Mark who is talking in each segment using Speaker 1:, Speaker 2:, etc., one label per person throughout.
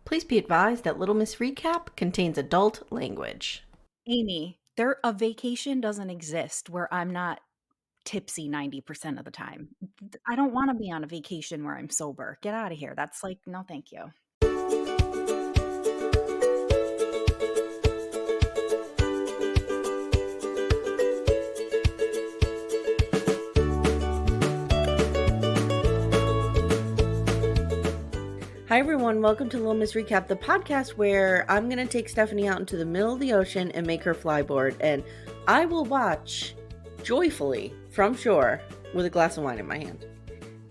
Speaker 1: Please be advised that Little Miss Recap contains adult language.
Speaker 2: Amy, a vacation doesn't exist where I'm not tipsy 90% of the time. I don't wanna be on a vacation where I'm sober. Get out of here. That's like, no, thank you.
Speaker 1: Hi everyone, welcome to Little Miss Recap, the podcast where I'm going to take Stephanie out into the middle of the ocean and make her flyboard, and I will watch joyfully from shore with a glass of wine in my hand.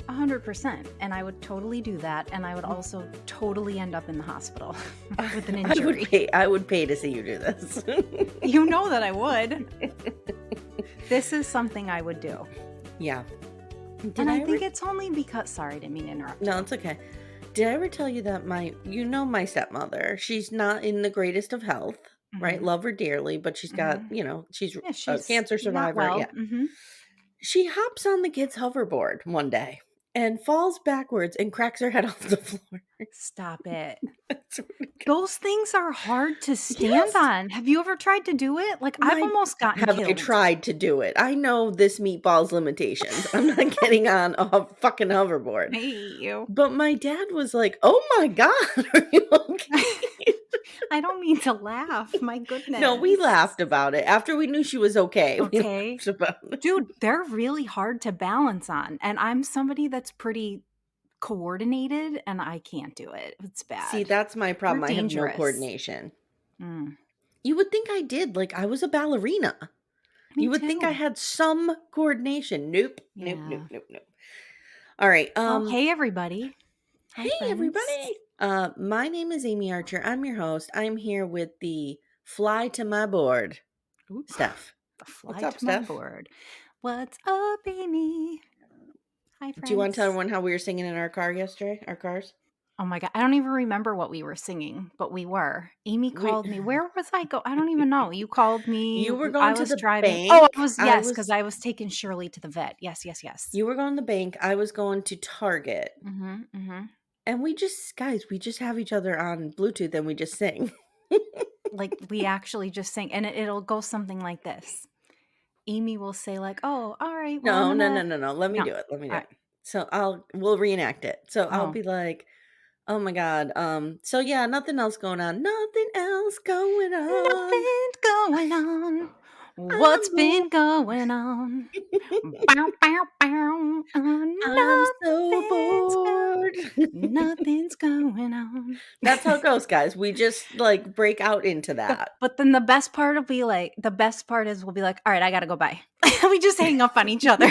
Speaker 2: 100%. And I would totally do that. And I would also totally end up in the hospital with an injury.
Speaker 1: I would pay to see you do this.
Speaker 2: You know that I would. This is something I would do.
Speaker 1: Yeah.
Speaker 2: I think it's only because, sorry, I didn't mean to interrupt.
Speaker 1: No, it's okay. Did I ever tell you that my stepmother, she's not in the greatest of health, right? Love her dearly, but she's got, she's a cancer survivor.
Speaker 2: Well.
Speaker 1: Yeah. She hops on the kid's hoverboard one day and falls backwards and cracks her head off the floor.
Speaker 2: Stop it. Those things are hard to stand on. Have you ever tried to do it? Like, I've almost gotten killed.
Speaker 1: I tried to do it? I know this meatball's limitations. I'm not getting on a fucking hoverboard.
Speaker 2: I hate you.
Speaker 1: But my dad was like, oh my God, are you okay?
Speaker 2: I don't mean to laugh. My goodness.
Speaker 1: No, we laughed about it. After we knew she was okay.
Speaker 2: Okay. Dude, they're really hard to balance on. And I'm somebody that's pretty coordinated and I can't do it. It's bad.
Speaker 1: See, that's my problem. I have no coordination. You would think I did. Like, I was a ballerina. You would think I had some coordination. Nope. All right.
Speaker 2: Hey, everybody.
Speaker 1: Hey, everybody. My name is Amye Archer. I'm your host. I'm here with the fly to my board, Steph.
Speaker 2: What's up, Steph? What's up, Amy? Hi, friends.
Speaker 1: Do you want to tell everyone how we were singing in our car yesterday? Our cars?
Speaker 2: Oh my God. I don't even remember what we were singing, but we were. Amy called me. Where was I go? I don't even know. You called me.
Speaker 1: You were going to the bank.
Speaker 2: Oh, because I was taking Shirley to the vet. Yes.
Speaker 1: You were going to the bank. I was going to Target. And we just have each other on Bluetooth and we just sing.
Speaker 2: Like, we actually just sing. And it'll go something like this. Amy will say like, oh, all right.
Speaker 1: Well, no. Let me do it. So we'll reenact it. So I'll be like, oh my God. So yeah, nothing else going on.
Speaker 2: What's been going on? Bow, bow, bow.
Speaker 1: I'm so bored.
Speaker 2: Nothing's going on.
Speaker 1: That's how it goes, guys. We just like break out into that.
Speaker 2: But then the best part is we'll be like, all right, I gotta go bye. We just hang up on each other.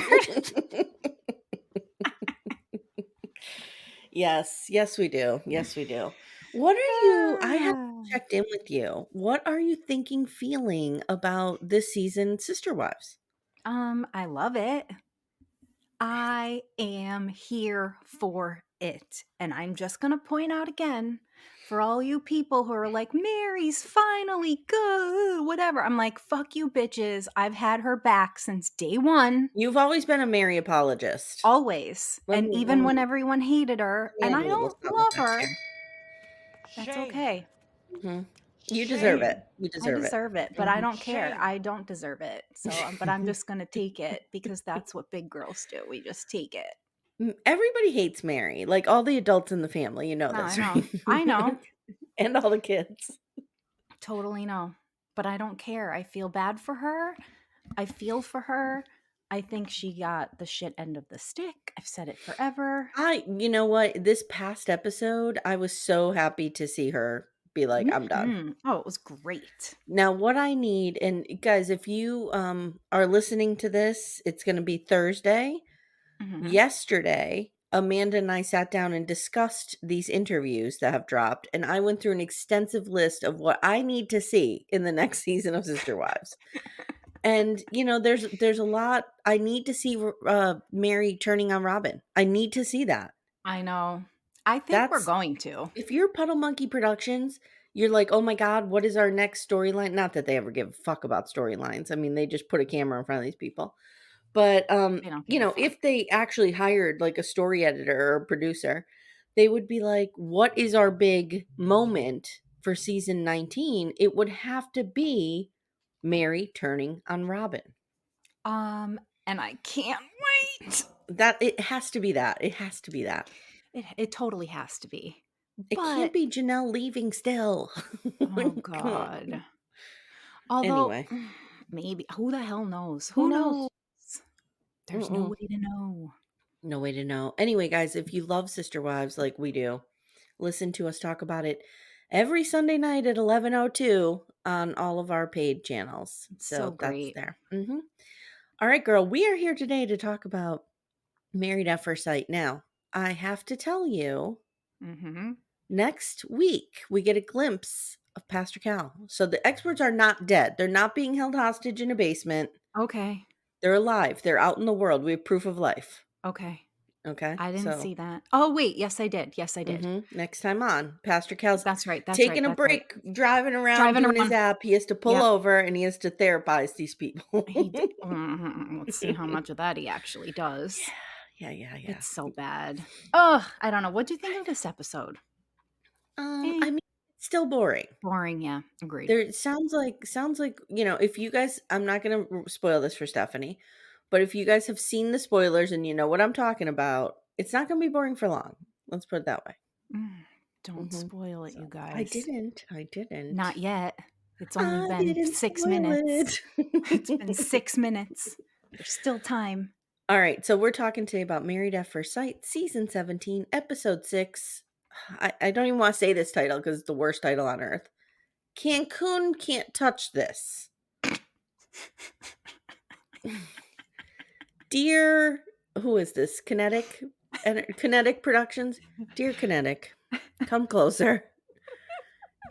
Speaker 1: Yes, we do. What are you? I haven't checked in with you. What are you feeling about this season, Sister Wives?
Speaker 2: I love it. I am here for it. And I'm just going to point out again, for all you people who are like, Mary's finally good, whatever. I'm like, fuck you bitches. I've had her back since day one.
Speaker 1: You've always been a Mary apologist.
Speaker 2: Always. And even when everyone hated her, and I don't love her, that's okay.
Speaker 1: You deserve it.
Speaker 2: I deserve it, but I don't care. I don't deserve it. So, but I'm just going to take it because that's what big girls do. We just take it.
Speaker 1: Everybody hates Mary, like all the adults in the family. You know this, right?
Speaker 2: I know.
Speaker 1: And all the kids.
Speaker 2: Totally know. But I don't care. I feel bad for her. I feel for her. I think she got the shit end of the stick. I've said it forever.
Speaker 1: You know what? This past episode, I was so happy to see her be like, I'm done.
Speaker 2: Oh, it was great.
Speaker 1: Now, what I need, and guys, if you are listening to this, it's going to be Thursday. Yesterday, Amanda and I sat down and discussed these interviews that have dropped, and I went through an extensive list of what I need to see in the next season of Sister Wives. And, there's a lot. I need to see Mary turning on Robin. I need to see that.
Speaker 2: I know. I think we're going to.
Speaker 1: If you're Puddle Monkey Productions, you're like, oh my God, what is our next storyline? Not that they ever give a fuck about storylines. I mean, they just put a camera in front of these people. But, if they actually hired like a story editor or a producer, they would be like, what is our big moment for season 19? It would have to be Mary turning on Robin.
Speaker 2: And I can't wait.
Speaker 1: That it has to be that. It has to be that.
Speaker 2: It totally has to be.
Speaker 1: It can't
Speaker 2: But
Speaker 1: be Janelle leaving still.
Speaker 2: oh
Speaker 1: Come on.
Speaker 2: God. Although
Speaker 1: Anyway,
Speaker 2: maybe who the hell knows?
Speaker 1: who
Speaker 2: Who knows?
Speaker 1: knows?
Speaker 2: There's no
Speaker 1: Mm-mm.
Speaker 2: way to know.
Speaker 1: No way to know. Anyway, guys, if you love Sister Wives like we do, listen to us talk about it every Sunday night at 11:02 on all of our paid channels.
Speaker 2: It's so
Speaker 1: So that's
Speaker 2: great.
Speaker 1: there. All right, girl, we are here today to talk about Married at First Sight. Now, I have to tell you,
Speaker 2: Mm-hmm.
Speaker 1: next week we get a glimpse of Pastor Cal. So the experts are not dead. They're not being held hostage in a basement.
Speaker 2: Okay.
Speaker 1: They're alive. They're out in the world. We have proof of life.
Speaker 2: Okay.
Speaker 1: Okay.
Speaker 2: I didn't
Speaker 1: So
Speaker 2: see that. Oh wait, yes I did. Yes I did.
Speaker 1: next time on, Pastor Cal's
Speaker 2: That's right. That's right.
Speaker 1: taking a
Speaker 2: That's right.
Speaker 1: break, driving around,
Speaker 2: Driving
Speaker 1: doing his
Speaker 2: around.
Speaker 1: app. He has to pull
Speaker 2: Yep.
Speaker 1: over and he has to therapize these people.
Speaker 2: He did. Let's see how much of that he actually does.
Speaker 1: Yeah.
Speaker 2: It's so bad. Oh, I don't know. What do you think of this episode?
Speaker 1: I mean, it's still boring.
Speaker 2: Boring. Yeah, agreed.
Speaker 1: There sounds like, if you guys, I'm not going to spoil this for Stephanie, but if you guys have seen the spoilers and you know what I'm talking about, it's not going to be boring for long. Let's put it that way.
Speaker 2: Don't spoil it,
Speaker 1: So,
Speaker 2: you
Speaker 1: I
Speaker 2: guys.
Speaker 1: didn't.
Speaker 2: Not yet. It's only
Speaker 1: I
Speaker 2: been
Speaker 1: didn't
Speaker 2: 6
Speaker 1: spoil
Speaker 2: minutes.
Speaker 1: it.
Speaker 2: It's been 6 minutes. There's still time.
Speaker 1: All right, so we're talking today about Married at First Sight, season 17, episode 6. I don't even want to say this title because it's the worst title on earth. Cancun can't touch this. Dear, who is this? Kinetic Productions? Dear Kinetic, come closer.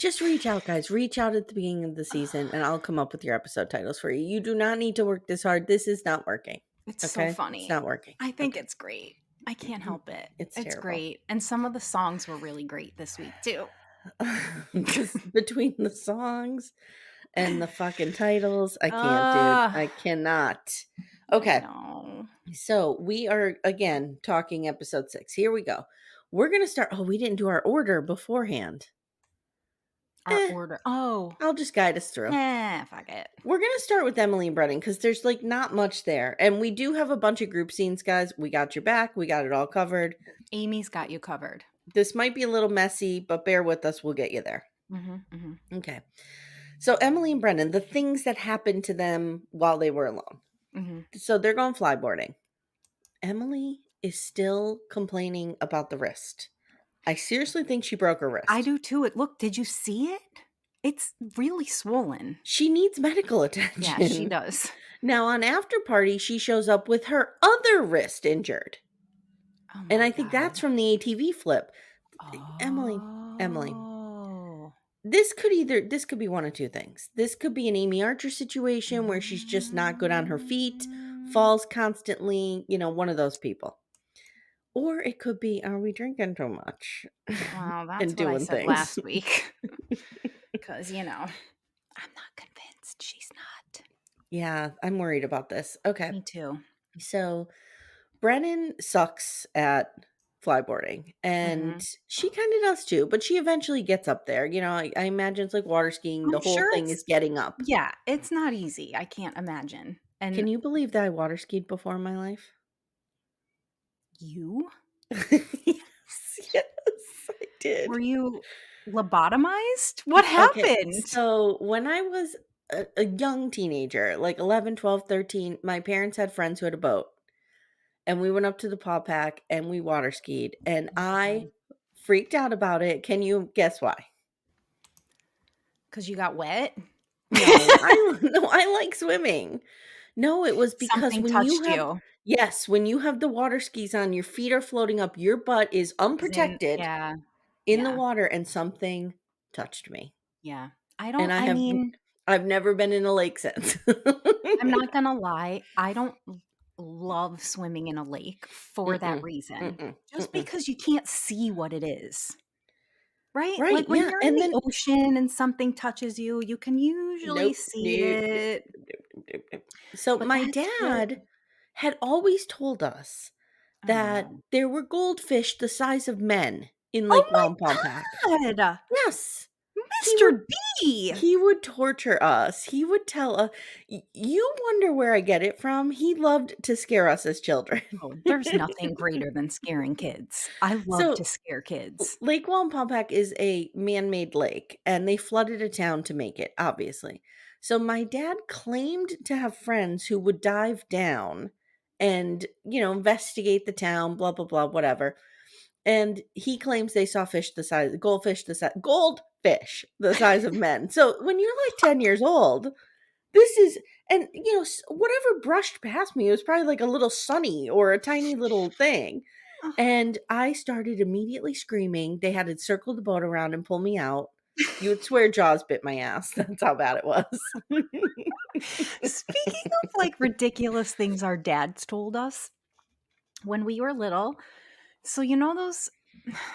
Speaker 1: Just reach out, guys. Reach out at the beginning of the season and I'll come up with your episode titles for you. You do not need to work this hard. This is not working.
Speaker 2: It's so
Speaker 1: Okay? It's
Speaker 2: funny.
Speaker 1: not working.
Speaker 2: I think it's great. I can't help it.
Speaker 1: It's
Speaker 2: It's
Speaker 1: terrible.
Speaker 2: great. And some of the songs were really great this week, too.
Speaker 1: Just between the songs and the fucking titles, I can't, dude. I cannot. Okay.
Speaker 2: No.
Speaker 1: So we are again talking episode 6. Here we go. We're gonna start. Oh, we didn't do our order beforehand.
Speaker 2: Our order. Oh.
Speaker 1: I'll just guide us through.
Speaker 2: Fuck it.
Speaker 1: We're gonna start with Emily and Brennan because there's like not much there, and we do have a bunch of group scenes, guys. We got your back. We got it all covered.
Speaker 2: Amy's got you covered.
Speaker 1: This might be a little messy, but bear with us. We'll get you there. Okay. So Emily and Brennan, the things that happened to them while they were alone. So they're going flyboarding. Emily is still complaining about the wrist. I seriously think she broke her wrist.
Speaker 2: I do too. Look, did you see it? It's really swollen.
Speaker 1: She needs medical attention.
Speaker 2: Yeah, she does.
Speaker 1: Now on After Party, she shows up with her other wrist injured.
Speaker 2: Oh
Speaker 1: and I think that's from the ATV flip.
Speaker 2: Oh.
Speaker 1: Emily. This could be one of two things. This could be an Amy Archer situation where she's just not good on her feet, falls constantly, one of those people. Or it could be, are we drinking too much?
Speaker 2: Well, that's
Speaker 1: and
Speaker 2: what
Speaker 1: doing
Speaker 2: I said
Speaker 1: things.
Speaker 2: last week. Because, I'm not convinced she's not.
Speaker 1: Yeah, I'm worried about this. Okay.
Speaker 2: Me too.
Speaker 1: So Brennan sucks at flyboarding and she kind of does too, but she eventually gets up there. I imagine it's like water skiing. The whole thing is getting up.
Speaker 2: Yeah, it's not easy. I can't imagine. And
Speaker 1: can you believe that I water skied before in my life?
Speaker 2: You?
Speaker 1: Yes, I did.
Speaker 2: Were you lobotomized? What happened?
Speaker 1: Okay, so when I was a young teenager, like 11, 12, 13, my parents had friends who had a boat. And we went up to the paw pack and we water skied. And I freaked out about it. Can you guess why?
Speaker 2: Because you got wet?
Speaker 1: No, I like swimming. No, it was because
Speaker 2: Something
Speaker 1: when
Speaker 2: touched
Speaker 1: you have
Speaker 2: you.
Speaker 1: yes, when you have the water skis on, your feet are floating up, your butt is unprotected in the water, and something touched me.
Speaker 2: Yeah.
Speaker 1: I've never been in a lake since.
Speaker 2: I'm not gonna lie. I don't love swimming in a lake for that reason. Just because you can't see what it is. Right? Like when you're in the ocean and something touches you, you can usually see it.
Speaker 1: So my dad had always told us that there were goldfish the size of men in
Speaker 2: Oh
Speaker 1: Lake
Speaker 2: my
Speaker 1: Wampaupack.
Speaker 2: god!
Speaker 1: Yes. He would
Speaker 2: Mr. B!
Speaker 1: he would torture us. He would tell us, you wonder where I get it from? He loved to scare us as children.
Speaker 2: Oh, there's nothing greater than scaring kids. I love
Speaker 1: So,
Speaker 2: to scare kids.
Speaker 1: Lake Wallenpaupack is a man-made lake, and they flooded a town to make it, obviously. So my dad claimed to have friends who would dive down and, investigate the town, blah, blah, blah, whatever. And he claims they saw goldfish the size of men. So when you're like 10 years old, this is, and whatever brushed past me, it was probably like a little sunny or a tiny little thing. And I started immediately screaming. They had to circle the boat around and pull me out. You would swear Jaws bit my ass. That's how bad it was.
Speaker 2: Speaking of, like, ridiculous things our dads told us when we were little, so you know those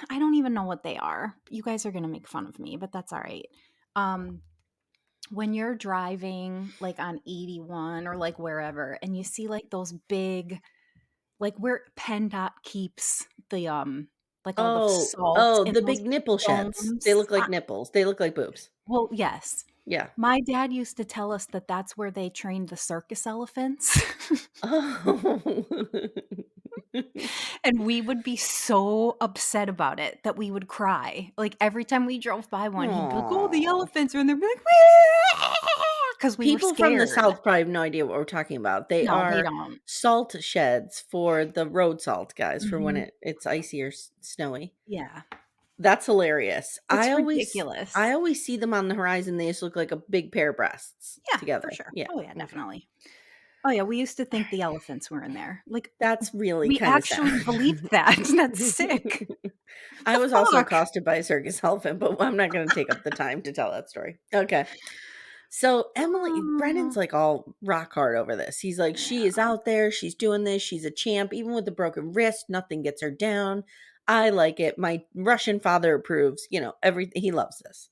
Speaker 2: I don't even know what they are. You guys are gonna make fun of me, but that's alright. Um, when you're driving, like, on 81 or, like, wherever, and you see, like, those big like, where PennDOT keeps the, like, all the
Speaker 1: Oh,
Speaker 2: salt
Speaker 1: oh,
Speaker 2: in
Speaker 1: the
Speaker 2: those
Speaker 1: big nipple sheds. They
Speaker 2: domes.
Speaker 1: look like nipples. They look like boobs.
Speaker 2: Well, yes.
Speaker 1: Yeah.
Speaker 2: My dad used to tell us that that's where they trained the circus elephants.
Speaker 1: Oh.
Speaker 2: And we would be so upset about it that we would cry. Like, every time we drove by one, he'd be like, "Oh, the
Speaker 1: Aw.
Speaker 2: elephants are," and they'd be like, because we were
Speaker 1: People from the
Speaker 2: scared.
Speaker 1: South probably have no idea what we're talking about. They
Speaker 2: No, they
Speaker 1: are
Speaker 2: don't.
Speaker 1: salt sheds for the road salt, guys, for when
Speaker 2: Mhm.
Speaker 1: it's icy or snowy.
Speaker 2: Yeah.
Speaker 1: That's hilarious.
Speaker 2: It's
Speaker 1: I
Speaker 2: ridiculous.
Speaker 1: always see them on the horizon, they just look like a big pair of breasts
Speaker 2: Yeah, for
Speaker 1: together.
Speaker 2: sure.
Speaker 1: Yeah,
Speaker 2: Oh, yeah,
Speaker 1: okay.
Speaker 2: definitely. Oh, yeah, we used to think the
Speaker 1: Alright.
Speaker 2: elephants were in there. Like,
Speaker 1: That's really
Speaker 2: we
Speaker 1: kinda
Speaker 2: actually
Speaker 1: sad.
Speaker 2: believed that. That's sick.
Speaker 1: I
Speaker 2: The
Speaker 1: was also
Speaker 2: fuck?
Speaker 1: accosted by a circus elephant, but I'm not gonna take up the time to tell that story. Okay. So, Brendan's,
Speaker 2: Oh,
Speaker 1: like, all rock hard over this. He's like, "She is
Speaker 2: yeah.
Speaker 1: out there, she's doing this, she's a champ, even with a broken wrist, nothing gets her down. I like it. My Russian father approves," everything. He loves this.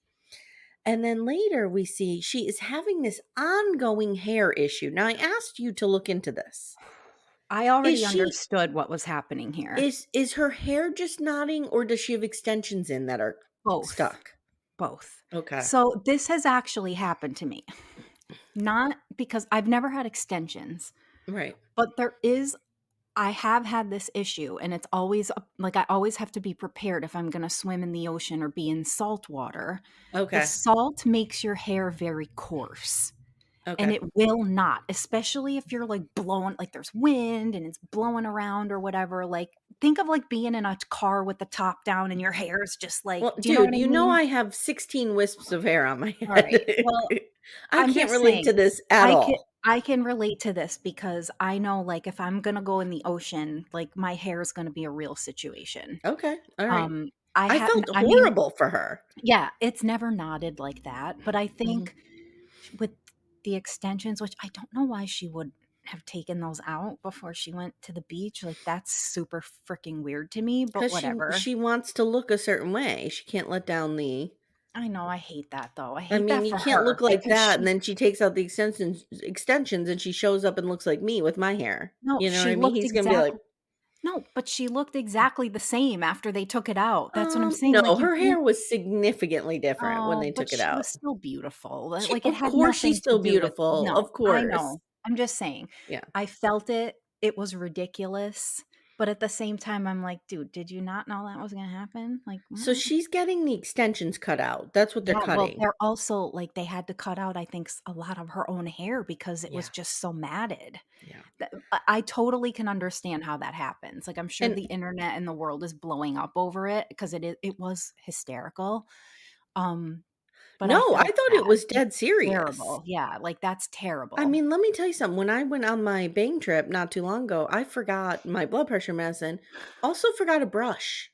Speaker 1: And then later we see she is having this ongoing hair issue. Now I asked you to look into this.
Speaker 2: I
Speaker 1: Is
Speaker 2: already
Speaker 1: she
Speaker 2: understood what was happening here.
Speaker 1: is her hair just knotting, or does she have extensions in that are
Speaker 2: Both.
Speaker 1: stuck?
Speaker 2: Both.
Speaker 1: Okay.
Speaker 2: So, this has actually happened to me. Not because I've never had extensions,
Speaker 1: Right.
Speaker 2: but I have had this issue, and it's always like, I always have to be prepared if I'm gonna swim in the ocean or be in salt water. The
Speaker 1: Okay.
Speaker 2: salt makes your hair very coarse, and
Speaker 1: Okay.
Speaker 2: it will not, especially if you're, like, blowing like, there's wind and it's blowing around or whatever, like, think of, like, being in a car with the top down and your hair is just, like,
Speaker 1: Well,
Speaker 2: do you know what
Speaker 1: dude,
Speaker 2: I mean?
Speaker 1: I have 16 wisps of hair on my head.
Speaker 2: Alright, well,
Speaker 1: I
Speaker 2: I'm
Speaker 1: can't
Speaker 2: just
Speaker 1: relate
Speaker 2: saying,
Speaker 1: to this at all.
Speaker 2: I can relate to this because I know, like, if I'm gonna go in the ocean, like, my hair is gonna be a real situation.
Speaker 1: Okay. All right. I felt
Speaker 2: I mean,
Speaker 1: horrible for her.
Speaker 2: yeah, it's never knotted like that, but I
Speaker 1: Mhm.
Speaker 2: think with the extensions, which I don't know why she would have taken those out before she went to the beach, like, that's super freaking weird to me, but
Speaker 1: 'Cause
Speaker 2: whatever.
Speaker 1: she wants to look a certain way. She can't let down the
Speaker 2: I know, I hate that though. I
Speaker 1: I
Speaker 2: hate
Speaker 1: mean,
Speaker 2: that
Speaker 1: you
Speaker 2: for
Speaker 1: can't look
Speaker 2: her
Speaker 1: like
Speaker 2: because
Speaker 1: that, and
Speaker 2: she
Speaker 1: then she takes out the extensions, and she shows up and looks like me with my hair.
Speaker 2: no,
Speaker 1: You know what
Speaker 2: she
Speaker 1: I mean?
Speaker 2: looked
Speaker 1: He's gonna be like,
Speaker 2: exactly no, but she looked exactly the same after they took it out. That's what I'm saying,
Speaker 1: No,
Speaker 2: like, you
Speaker 1: her hair
Speaker 2: can't.
Speaker 1: was significantly different when
Speaker 2: Oh,
Speaker 1: they
Speaker 2: but
Speaker 1: took it
Speaker 2: she
Speaker 1: out.
Speaker 2: was still beautiful,
Speaker 1: She
Speaker 2: like, it
Speaker 1: Of
Speaker 2: had
Speaker 1: course she's
Speaker 2: nothing to
Speaker 1: still
Speaker 2: do with
Speaker 1: beautiful,
Speaker 2: no,
Speaker 1: of
Speaker 2: I
Speaker 1: course.
Speaker 2: know. I'm just saying,
Speaker 1: Yeah.
Speaker 2: I felt it, it was ridiculous, but at the same time, I'm like, "Dude, did you not know that was gonna happen?" Like,
Speaker 1: So
Speaker 2: "What?"
Speaker 1: she's getting the extensions cut out. That's what they're
Speaker 2: Yeah, well,
Speaker 1: cutting.
Speaker 2: they're also like, they had to cut out, I think, a lot of her own hair because it was
Speaker 1: Yeah,
Speaker 2: just so matted.
Speaker 1: yeah.
Speaker 2: I totally can understand how that happens, like, I'm sure
Speaker 1: And
Speaker 2: the internet and the world is blowing up over it because it was hysterical, um, but I
Speaker 1: no, I
Speaker 2: felt
Speaker 1: thought it
Speaker 2: bad.
Speaker 1: was dead serious.
Speaker 2: Terrible, yeah, like, that's
Speaker 1: I
Speaker 2: terrible.
Speaker 1: mean, let me tell you something. When I went on my Bang trip not too long ago, I forgot my blood pressure medicine, also forgot a brush.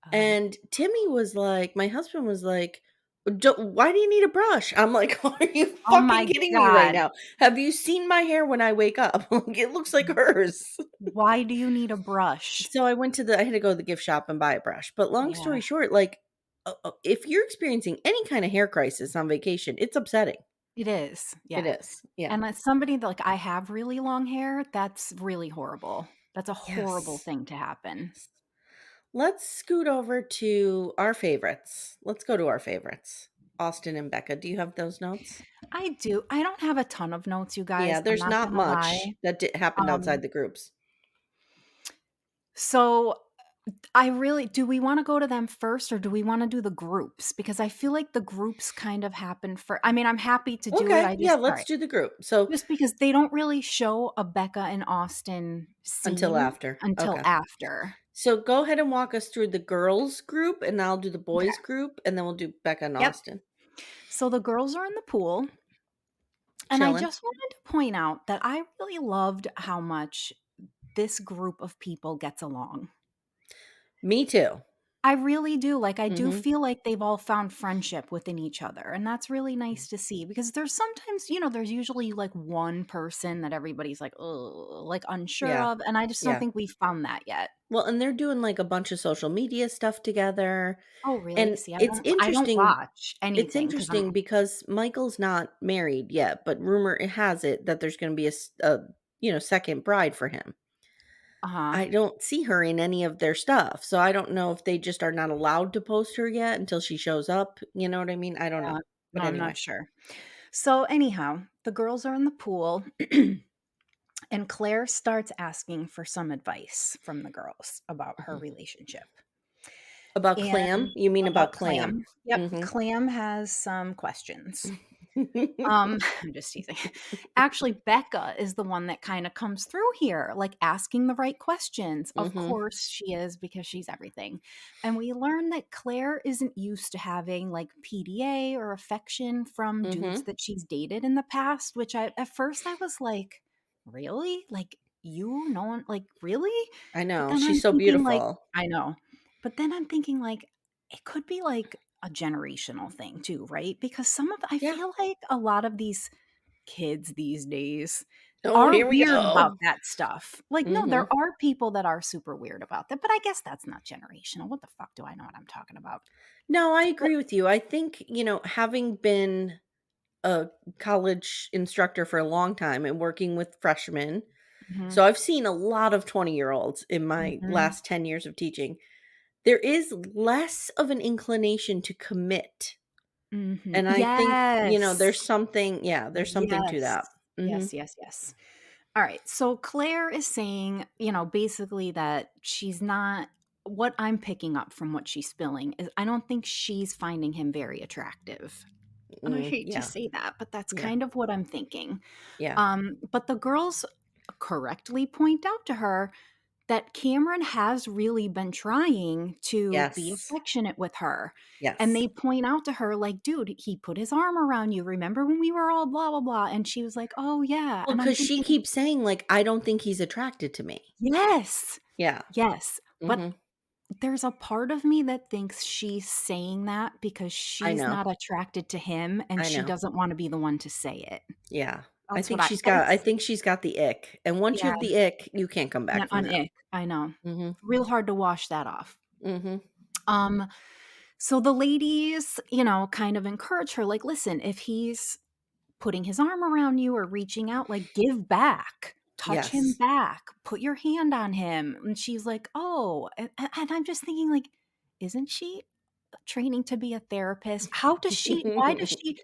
Speaker 2: Um,
Speaker 1: And Timmy was like, my husband was like, Why do you need a brush?" I'm like, "Are you
Speaker 2: oh
Speaker 1: fucking
Speaker 2: my
Speaker 1: kidding me right
Speaker 2: god,
Speaker 1: now? Have you seen my hair when I wake up? Like, it looks like hers."
Speaker 2: why do you need a brush?
Speaker 1: So I had to go to the gift shop and buy a brush. But long
Speaker 2: Yeah,
Speaker 1: story short, like, if you're experiencing any kind of hair crisis on vacation, it's upsetting.
Speaker 2: it is,
Speaker 1: It
Speaker 2: yeah,
Speaker 1: is. Yeah.
Speaker 2: and as somebody that, like, I have really long hair, that's really horrible. That's a horrible
Speaker 1: Yes.
Speaker 2: thing to happen.
Speaker 1: Yes. let's scoot over to our favorites. Let's go to our favorites. Austin and Becca. Do you have those notes?
Speaker 2: I do. I don't have a ton of notes, you
Speaker 1: Yeah,
Speaker 2: guys. I'm
Speaker 1: there's
Speaker 2: not
Speaker 1: not
Speaker 2: gonna lie.
Speaker 1: much that happened outside
Speaker 2: Um,
Speaker 1: the groups.
Speaker 2: so I really do we wanna go to them first or do we wanna do the groups? Because I feel like the groups kind of happen I mean, I'm happy to do it.
Speaker 1: Okay,
Speaker 2: I
Speaker 1: yeah,
Speaker 2: just
Speaker 1: let's
Speaker 2: alright.
Speaker 1: do the group. So
Speaker 2: Just because they don't really show a Becca and Austin
Speaker 1: until
Speaker 2: scene
Speaker 1: after.
Speaker 2: until
Speaker 1: Okay.
Speaker 2: after.
Speaker 1: So go ahead and walk us through the girls group, and I'll do the
Speaker 2: Okay.
Speaker 1: boys group, and then we'll do Becca and
Speaker 2: Yep.
Speaker 1: Austin.
Speaker 2: So the girls are in the pool, and I
Speaker 1: Chilling.
Speaker 2: just wanted to point out that I really loved how much this group of people gets along.
Speaker 1: Me too.
Speaker 2: I really do, like, I do
Speaker 1: Mhm.
Speaker 2: feel like they've all found friendship within each other, and that's really nice to see because there's sometimes, there's usually, like, one person that everybody's like, "Ugh," like, unsure
Speaker 1: Yeah.
Speaker 2: of, and I just don't
Speaker 1: Yeah.
Speaker 2: think we've found that yet.
Speaker 1: Well, and they're doing like a bunch of social media stuff together.
Speaker 2: Oh, really?
Speaker 1: And
Speaker 2: See, I don't watch
Speaker 1: it's
Speaker 2: anything because 'cause I'm
Speaker 1: interesting because Michael's not married yet, but rumor has it that there's gonna be a second bride for him.
Speaker 2: Uh-huh.
Speaker 1: I don't see her in any of their stuff, so I don't know if they just are not allowed to post her yet until she shows up, you know what I mean? I don't know.
Speaker 2: Yeah.
Speaker 1: But
Speaker 2: No, I'm not
Speaker 1: anyway.
Speaker 2: sure. So, anyhow, the girls are in the pool, and Claire starts asking for some advice from the girls about her
Speaker 1: Mhm.
Speaker 2: relationship.
Speaker 1: About Clam?
Speaker 2: And
Speaker 1: You mean
Speaker 2: about
Speaker 1: about Clam?
Speaker 2: Clam. Yep,
Speaker 1: Mhm.
Speaker 2: Clam has some questions. I'm just teasing. Actually, Becca is the one that kinda comes through here, like, asking the right questions. Of
Speaker 1: Mhm.
Speaker 2: course she is because she's everything. And we learn that Claire isn't used to having, like, PDA or affection from dudes
Speaker 1: Mhm.
Speaker 2: that she's dated in the past, which at first I was like, "Really? Like, you? No one like, really?"
Speaker 1: I
Speaker 2: But
Speaker 1: know,
Speaker 2: then I'm
Speaker 1: she's so
Speaker 2: thinking like
Speaker 1: beautiful.
Speaker 2: I know. But then I'm thinking like, it could be like a generational thing too, right? Because I
Speaker 1: Yeah.
Speaker 2: feel like a lot of these kids these days
Speaker 1: Oh,
Speaker 2: are
Speaker 1: here we
Speaker 2: weird about
Speaker 1: go.
Speaker 2: that stuff. Like, no, there
Speaker 1: Mhm.
Speaker 2: are people that are super weird about that, but I guess that's not generational. What the fuck do I know what I'm talking about?
Speaker 1: No, I
Speaker 2: But
Speaker 1: agree with you. I think, having been a college instructor for a long time and working with freshmen,
Speaker 2: mhm,
Speaker 1: so I've seen a lot of 20-year-olds in my
Speaker 2: mhm,
Speaker 1: last 10 years of teaching. There is less of an inclination to commit,
Speaker 2: mhm.
Speaker 1: and I think,
Speaker 2: Yes.
Speaker 1: there's something to
Speaker 2: Yes.
Speaker 1: that. Mhm.
Speaker 2: Yes, yes, yes. All right. So Claire is saying, basically that she's not what I'm picking up from what she's spilling is I don't think she's finding him very attractive. And I hate to
Speaker 1: Yeah.
Speaker 2: say that, but that's
Speaker 1: Yeah.
Speaker 2: kind of what I'm thinking.
Speaker 1: Yeah.
Speaker 2: But the girls correctly point out to her that Cameron has really been trying to be
Speaker 1: Yes.
Speaker 2: affectionate with her. And
Speaker 1: Yes.
Speaker 2: they point out to her, like, dude, he put his arm around you. Remember when we were all blah, blah, blah? And she was like, oh, yeah.
Speaker 1: Well,
Speaker 2: And I'm
Speaker 1: because she
Speaker 2: thinking,
Speaker 1: keeps saying, like, "I don't think he's attracted to me."
Speaker 2: yes,
Speaker 1: Yeah.
Speaker 2: yes. But
Speaker 1: Mhm.
Speaker 2: there's a part of me that thinks she's saying that because
Speaker 1: I
Speaker 2: she's
Speaker 1: know.
Speaker 2: not attracted to him and
Speaker 1: I
Speaker 2: she
Speaker 1: know.
Speaker 2: doesn't want to be the one to say it.
Speaker 1: Yeah.
Speaker 2: That's what but
Speaker 1: I
Speaker 2: it's,
Speaker 1: think she's got the ick, and once you
Speaker 2: yeah,
Speaker 1: have the ick, you can't come back
Speaker 2: can't
Speaker 1: from that.
Speaker 2: unick. I know.
Speaker 1: Mhm.
Speaker 2: Real hard to wash that off.
Speaker 1: Mhm.
Speaker 2: Um, so the ladies, kind of encourage her, like, listen, if he's putting his arm around you or reaching out, like, give back, touch him
Speaker 1: Yes.
Speaker 2: back, put your hand on him. And she's like, oh, and I'm just thinking, like, isn't she training to be a therapist? Why does she,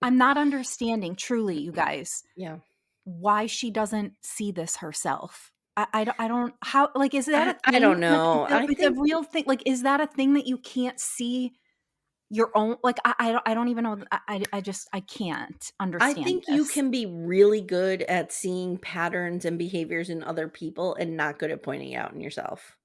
Speaker 2: I'm not understanding truly, you guys,
Speaker 1: Yeah.
Speaker 2: why she doesn't see this herself. I don't how like, is that a
Speaker 1: I
Speaker 2: thing?
Speaker 1: don't
Speaker 2: Like,
Speaker 1: know. I
Speaker 2: it's a
Speaker 1: think
Speaker 2: real thing like, is that a thing that you can't see your own like, I don't even know, I just I can't
Speaker 1: I
Speaker 2: understand
Speaker 1: think you
Speaker 2: this.
Speaker 1: can be really good at seeing patterns and behaviors in other people and not good at pointing it out in yourself.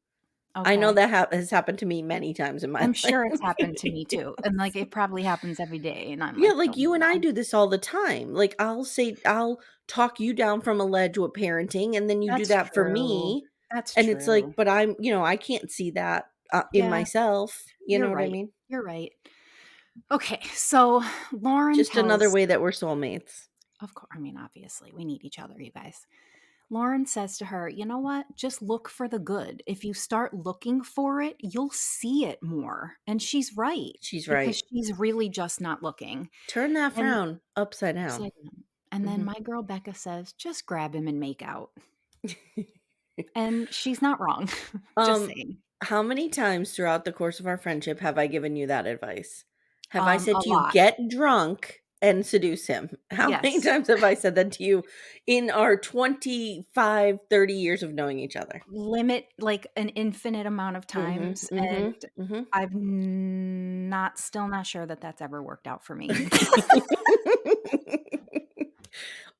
Speaker 1: I know
Speaker 2: Okay.
Speaker 1: that has happened to me many times in my
Speaker 2: I'm
Speaker 1: life.
Speaker 2: sure it's happened to me too, and, like, it probably happens every day, and I'm
Speaker 1: Yeah,
Speaker 2: like,
Speaker 1: like,
Speaker 2: "Oh,
Speaker 1: you and I
Speaker 2: no."
Speaker 1: do this all the time. Like, I'll talk you down from a ledge with parenting, and then you do
Speaker 2: That's
Speaker 1: that for
Speaker 2: true.
Speaker 1: me,
Speaker 2: That's
Speaker 1: and it's like,
Speaker 2: true.
Speaker 1: but I can't see that, in
Speaker 2: Yeah,
Speaker 1: myself, you
Speaker 2: you're
Speaker 1: know what I
Speaker 2: right.
Speaker 1: mean?
Speaker 2: You're right. Okay, so Lauren
Speaker 1: Just another
Speaker 2: tells
Speaker 1: way that we're soulmates.
Speaker 2: of course, I mean, obviously, we need each other, you guys. Lauren says to her, you know what? Just look for the good. If you start looking for it, you'll see it more. And she's right
Speaker 1: She's
Speaker 2: because
Speaker 1: right.
Speaker 2: she's really just not looking.
Speaker 1: Turn that
Speaker 2: And
Speaker 1: frown upside down.
Speaker 2: upside down. And then
Speaker 1: Mhm.
Speaker 2: my girl Becca says, just grab him and make out. And she's not wrong. Just
Speaker 1: Um,
Speaker 2: saying.
Speaker 1: How many times throughout the course of our friendship have I given you that advice? Have I said
Speaker 2: A
Speaker 1: to you,
Speaker 2: lot.
Speaker 1: "Get drunk and seduce him"? How many
Speaker 2: Yes.
Speaker 1: times have I said that to you in our 25, 30 years of knowing each other?
Speaker 2: Limit, like, an infinite amount of
Speaker 1: Mhm,
Speaker 2: times, and
Speaker 1: mhm, mhm.
Speaker 2: I've not still not sure that that's ever worked out for me.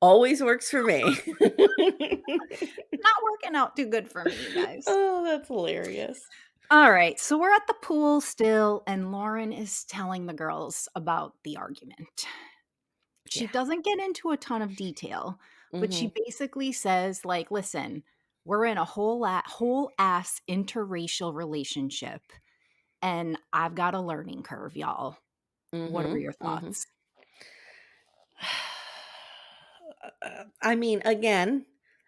Speaker 1: Always works for me.
Speaker 2: Not working out too good for me, you guys.
Speaker 1: Oh, that's hilarious.
Speaker 2: Alright, so we're at the pool still, and Lauren is telling the girls about the argument. She
Speaker 1: Yeah.
Speaker 2: doesn't get into a ton of detail, but she
Speaker 1: Mhm,
Speaker 2: basically says, like, "Listen, we're in a whole ass interracial relationship, and I've got a learning curve, y'all. What are
Speaker 1: mhm,
Speaker 2: your
Speaker 1: mhm.
Speaker 2: thoughts?"
Speaker 1: I mean, again,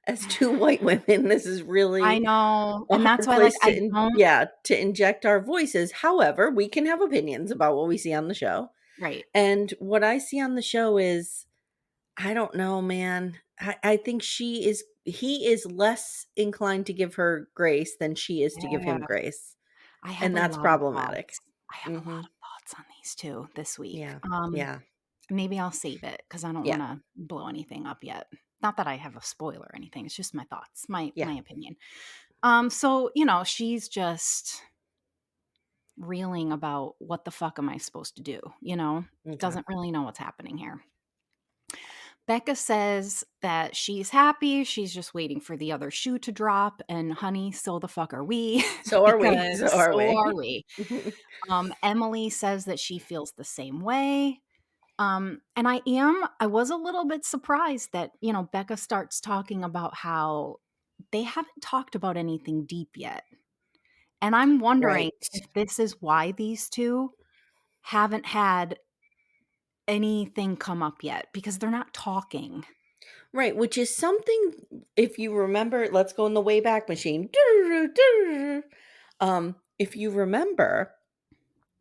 Speaker 1: as 2 white women, this is
Speaker 2: I
Speaker 1: really
Speaker 2: know,
Speaker 1: a
Speaker 2: and that's
Speaker 1: hard
Speaker 2: why, like,
Speaker 1: place
Speaker 2: I
Speaker 1: to
Speaker 2: don't
Speaker 1: to inject our voices. However, we can have opinions about what we see on the show,
Speaker 2: right.
Speaker 1: and what I see on the show is I don't know, man. I think he is less inclined to give her grace than she is to give him
Speaker 2: Yeah.
Speaker 1: grace,
Speaker 2: I have
Speaker 1: and
Speaker 2: a
Speaker 1: that's
Speaker 2: lot of
Speaker 1: problematic.
Speaker 2: thoughts. I have a lot
Speaker 1: Mhm.
Speaker 2: of thoughts on these 2 this week.
Speaker 1: Yeah. Yeah.
Speaker 2: Maybe I'll save it because I don't
Speaker 1: Yeah.
Speaker 2: wanna blow anything up yet. Not that I have a spoiler or anything, it's just my thoughts, my
Speaker 1: Yeah.
Speaker 2: opinion. So, she's just reeling about what the fuck am I supposed to do,
Speaker 1: Okay.
Speaker 2: Doesn't really know what's happening here. Becca says that she's happy, she's just waiting for the other shoe to drop, and honey, so the fuck are we,
Speaker 1: So are we.
Speaker 2: because
Speaker 1: So are
Speaker 2: so
Speaker 1: we.
Speaker 2: are we. Emily says that she feels the same way. And I was a little bit surprised that, Becca starts talking about how they haven't talked about anything deep yet. And I'm wondering
Speaker 1: Right.
Speaker 2: if this is why these 2 haven't had anything come up yet because they're not talking.
Speaker 1: Right, which is something if you remember, let's go in the Wayback Machine. If you remember,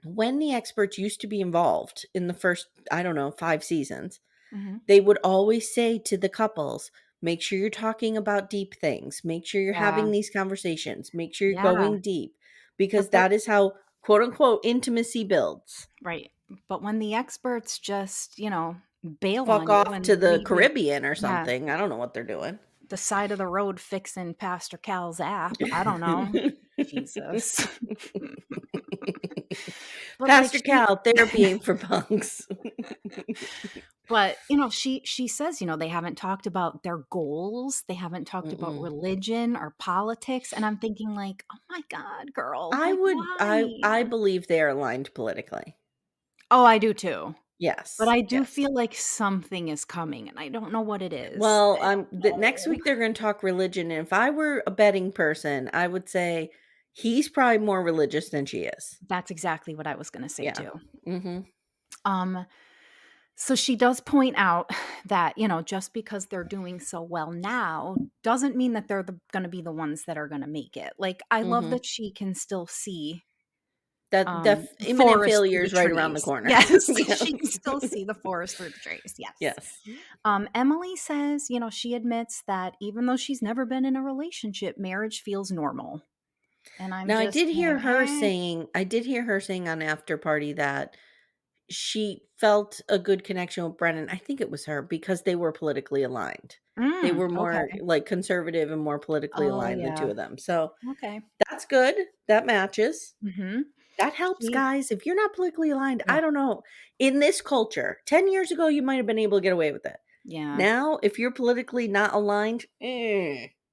Speaker 1: when the experts used to be involved in the first, I don't know, 5 seasons,
Speaker 2: Mhm.
Speaker 1: they would always say to the couples, "Make sure you're talking about deep things. Make sure you're
Speaker 2: Yeah.
Speaker 1: having these conversations. Make sure you're
Speaker 2: Yeah.
Speaker 1: going deep," because
Speaker 2: But they're
Speaker 1: that is how, quote, unquote, "intimacy builds."
Speaker 2: right. But when the experts just, bail
Speaker 1: Fuck
Speaker 2: on you
Speaker 1: off to
Speaker 2: and
Speaker 1: the
Speaker 2: we
Speaker 1: Caribbean or
Speaker 2: yeah,
Speaker 1: something, I don't know what they're doing.
Speaker 2: the side of the road fixing Pastor Cal's app, I don't know. Jesus. But, like,
Speaker 1: Pastor Cal, therapy ain't for punks.
Speaker 2: but, she says, they haven't talked about their goals, they haven't talked about
Speaker 1: Mm-mm.
Speaker 2: religion or politics, and I'm thinking like, "Oh my god, girl,
Speaker 1: I
Speaker 2: like,
Speaker 1: would I
Speaker 2: why?"
Speaker 1: believe they are aligned politically.
Speaker 2: Oh, I do too, but
Speaker 1: Yes,
Speaker 2: I do
Speaker 1: yes.
Speaker 2: feel like something is coming, and I don't know what it is.
Speaker 1: Well,
Speaker 2: I
Speaker 1: the
Speaker 2: don't
Speaker 1: next
Speaker 2: know.
Speaker 1: week they're gonna talk religion, and if I were a betting person, I would say he's probably more religious than she is.
Speaker 2: That's exactly what I was gonna say
Speaker 1: Yeah.
Speaker 2: too.
Speaker 1: Mhm.
Speaker 2: Um, so she does point out that, just because they're doing so well now doesn't mean that they're gonna be the ones that are gonna make it. Like, I love
Speaker 1: Mhm.
Speaker 2: that she can still see
Speaker 1: That
Speaker 2: the
Speaker 1: imminent
Speaker 2: forest
Speaker 1: failure
Speaker 2: through the
Speaker 1: is right around the
Speaker 2: trees.
Speaker 1: corner.
Speaker 2: Yes,
Speaker 1: Yeah.
Speaker 2: she can still see the forest through the trees, yes.
Speaker 1: Yes.
Speaker 2: Emily says, she admits that even though she's never been in a relationship, marriage feels normal, and I'm
Speaker 1: Now
Speaker 2: just saying, "Eh."
Speaker 1: I did hear her saying on After Party that she felt a good connection with Brennan. I think it was her because they were politically aligned. They were more,
Speaker 2: Okay.
Speaker 1: like, conservative and more politically
Speaker 2: Oh,
Speaker 1: aligned, the 2
Speaker 2: yeah.
Speaker 1: of them. So,
Speaker 2: Okay.
Speaker 1: that's good. That matches.
Speaker 2: Mhm.
Speaker 1: That helps,
Speaker 2: She
Speaker 1: guys. If you're not politically aligned,
Speaker 2: yeah,
Speaker 1: I don't know. In this culture, 10 years ago, you might have been able to get away with it.
Speaker 2: yeah.
Speaker 1: Now, if you're politically not aligned,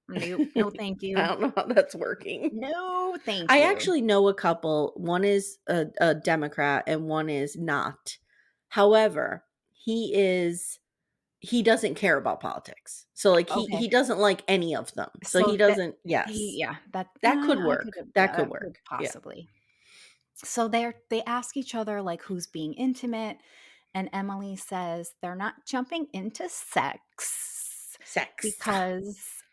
Speaker 2: Nope. No, thank
Speaker 1: I
Speaker 2: you.
Speaker 1: don't know how that's working.
Speaker 2: No, thank
Speaker 1: I
Speaker 2: you.
Speaker 1: actually know a couple, one is a Democrat and one is not. However, he doesn't care about politics. So, like,
Speaker 2: Okay.
Speaker 1: he doesn't like any of them. So he
Speaker 2: So that
Speaker 1: doesn't
Speaker 2: he
Speaker 1: yes.
Speaker 2: yeah, that
Speaker 1: That could
Speaker 2: I
Speaker 1: work.
Speaker 2: could
Speaker 1: That
Speaker 2: yeah,
Speaker 1: could
Speaker 2: that could
Speaker 1: work. Yeah.
Speaker 2: possibly. So they ask each other, like, who's being intimate, and Emily says they're not jumping into sex
Speaker 1: Sex.
Speaker 2: because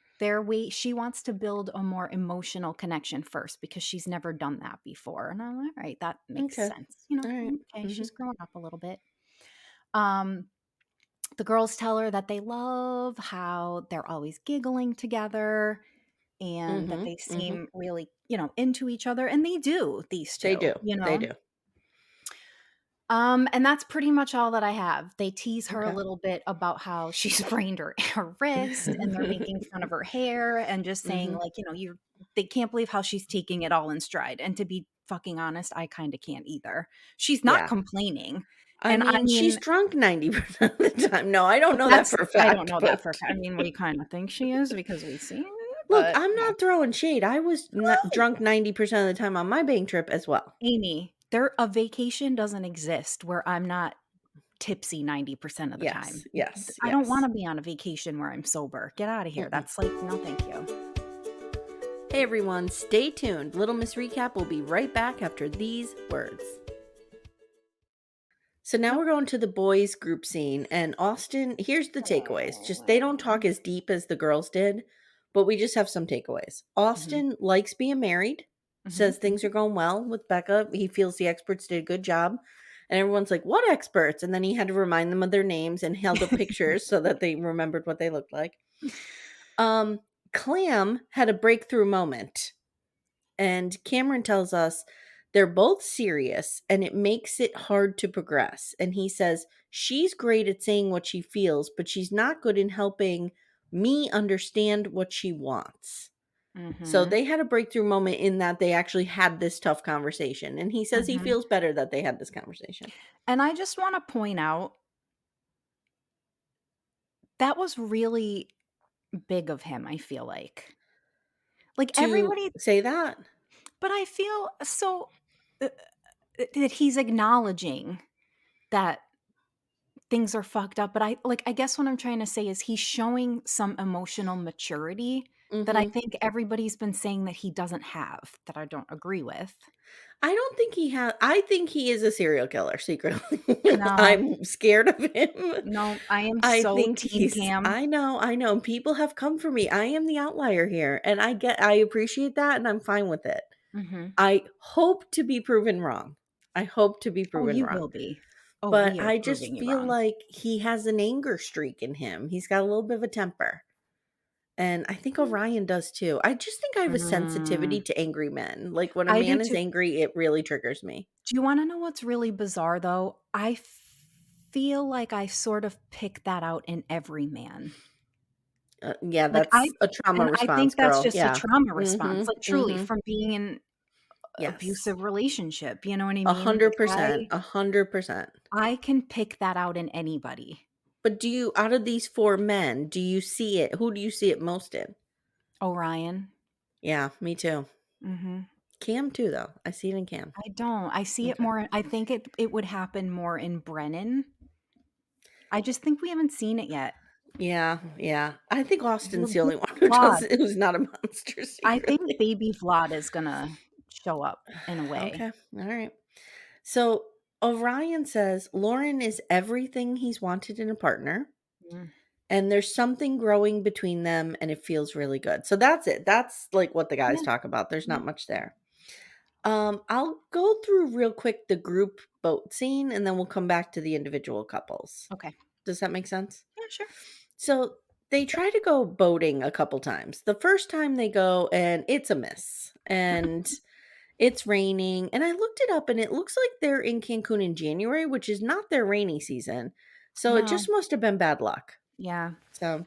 Speaker 2: she wants to build a more emotional connection first because she's never done that before. And I'm like, "All right, that makes
Speaker 1: Okay.
Speaker 2: sense."
Speaker 1: Alright.
Speaker 2: Okay,
Speaker 1: Mhm.
Speaker 2: she's growing up a little bit. Um, the girls tell her that they love how they're always giggling together. and that
Speaker 1: Mhm,
Speaker 2: they
Speaker 1: mhm.
Speaker 2: seem really, into each other, and they do, these
Speaker 1: They
Speaker 2: two,
Speaker 1: do, they do.
Speaker 2: And that's pretty much all that I have. They tease her a
Speaker 1: Okay.
Speaker 2: little bit about how she sprained her wrist, and they're making fun of her hair and just saying,
Speaker 1: Mhm.
Speaker 2: like, they can't believe how she's taking it all in stride. And to be fucking honest, I kind of can't either. She's not
Speaker 1: Yeah.
Speaker 2: complaining.
Speaker 1: I
Speaker 2: And I
Speaker 1: mean, she's
Speaker 2: mean,
Speaker 1: drunk 90% of the time. No, I don't
Speaker 2: but
Speaker 1: know that
Speaker 2: that's
Speaker 1: for a
Speaker 2: I don't
Speaker 1: fact,
Speaker 2: know that
Speaker 1: but
Speaker 2: for a fact. I mean, we kind of think she is because we've seen it,
Speaker 1: look,
Speaker 2: but
Speaker 1: I'm not throwing shade. I was not
Speaker 2: no.
Speaker 1: drunk 90% of the time on my bank trip as well.
Speaker 2: Amy, a vacation doesn't exist where I'm not tipsy 90% of the time.
Speaker 1: Yes, yes,
Speaker 2: I don't
Speaker 1: yes.
Speaker 2: wanna be on a vacation where I'm sober. Get out of here.
Speaker 1: Mm-mm.
Speaker 2: That's like, no, thank you.
Speaker 1: Hey everyone, stay tuned. Little Miss Recap will be right back after these words. So now
Speaker 2: Nope.
Speaker 1: we're going to the boys group scene, and Austin, here's the takeaways. Just they don't talk as deep as the girls did, but we just have some takeaways.
Speaker 2: Mhm,
Speaker 1: Austin likes being married,
Speaker 2: mhm,
Speaker 1: says things
Speaker 2: mhm.
Speaker 1: are going well with Becca. He feels the experts did a good job. And everyone's like, "What experts?" And then he had to remind them of their names and held up pictures so that they remembered what they looked like. Um, Clam had a breakthrough moment. And Cameron tells us they're both serious and it makes it hard to progress. And he says, she's great at saying what she feels, but she's not good in helping me understand what she wants. So
Speaker 2: Mhm,
Speaker 1: they had a breakthrough moment in that they actually had this tough conversation. And he says he
Speaker 2: mhm.
Speaker 1: feels better that they had this conversation.
Speaker 2: And I just wanna point out, that was really big of him, I feel like. Like,
Speaker 1: To
Speaker 2: everybody
Speaker 1: say that,
Speaker 2: but I feel so, that he's acknowledging that things are fucked up, but I guess what I'm trying to say is he's showing some emotional maturity that I
Speaker 1: hmm,
Speaker 2: think everybody's been saying that he doesn't have, that I don't agree with.
Speaker 1: I don't think he has. I think he is a serial killer secretly.
Speaker 2: No,
Speaker 1: I'm scared of him.
Speaker 2: no, I am
Speaker 1: I
Speaker 2: so
Speaker 1: think
Speaker 2: team
Speaker 1: he's
Speaker 2: Cam.
Speaker 1: I know, people have come for me. I am the outlier here, and I appreciate that, and I'm fine with it.
Speaker 2: Mhm.
Speaker 1: I hope to be proven wrong. I hope to be
Speaker 2: Oh,
Speaker 1: proven
Speaker 2: you
Speaker 1: wrong.
Speaker 2: will be. Oh,
Speaker 1: But
Speaker 2: we are
Speaker 1: I
Speaker 2: proving
Speaker 1: just
Speaker 2: you
Speaker 1: feel
Speaker 2: wrong.
Speaker 1: like he has an anger streak in him. He's got a little bit of a temper. And I think Orion does too. I just think I have a sensitivity
Speaker 2: Mm,
Speaker 1: to angry men. Like when a
Speaker 2: I do
Speaker 1: man is
Speaker 2: too.
Speaker 1: angry, it really triggers me.
Speaker 2: Do you wanna know what's really bizarre, though? I feel like I sort of pick that out in every man.
Speaker 1: Yeah,
Speaker 2: Like,
Speaker 1: that's a trauma
Speaker 2: I
Speaker 1: response,
Speaker 2: think that's
Speaker 1: girl.
Speaker 2: just a
Speaker 1: Yeah.
Speaker 2: trauma response,
Speaker 1: Mhm.
Speaker 2: like, truly,
Speaker 1: Mhm.
Speaker 2: from being in
Speaker 1: Yes.
Speaker 2: abusive relationship, you know what I mean? Like,
Speaker 1: 100%, 100%.
Speaker 2: I can pick that out in anybody.
Speaker 1: But do you out of these 4 men, do you see it who do you see it most in?
Speaker 2: Orion.
Speaker 1: Yeah, me too.
Speaker 2: Mhm.
Speaker 1: Cam too, though. I see it in Cam.
Speaker 2: I don't. I see it
Speaker 1: Okay.
Speaker 2: more I think it would happen more in Brennan. I just think we haven't seen it yet.
Speaker 1: Yeah, yeah. I think
Speaker 2: Well,
Speaker 1: Austin's the
Speaker 2: baby
Speaker 1: only one who
Speaker 2: Vlad.
Speaker 1: does who's not a monster
Speaker 2: I think
Speaker 1: secretly.
Speaker 2: baby Vlad is gonna show up in a way.
Speaker 1: Okay, alright. So, Orion says Lauren is everything he's wanted in a partner,
Speaker 2: Mm.
Speaker 1: and there's something growing between them, and it feels really good. So that's it. That's, like, what the guys
Speaker 2: Yeah,
Speaker 1: talk about. There's
Speaker 2: yeah.
Speaker 1: not much there. I'll go through real quick the group boat scene and then we'll come back to the individual couples.
Speaker 2: Okay.
Speaker 1: Does that make sense?
Speaker 2: Yeah, sure.
Speaker 1: So they try to go boating a couple times. The first time they go and it's a miss and it's raining. And I looked it up and it looks like they're in Cancun in January, which is not their rainy season. So it just
Speaker 2: No.
Speaker 1: must have been bad luck.
Speaker 2: Yeah.
Speaker 1: So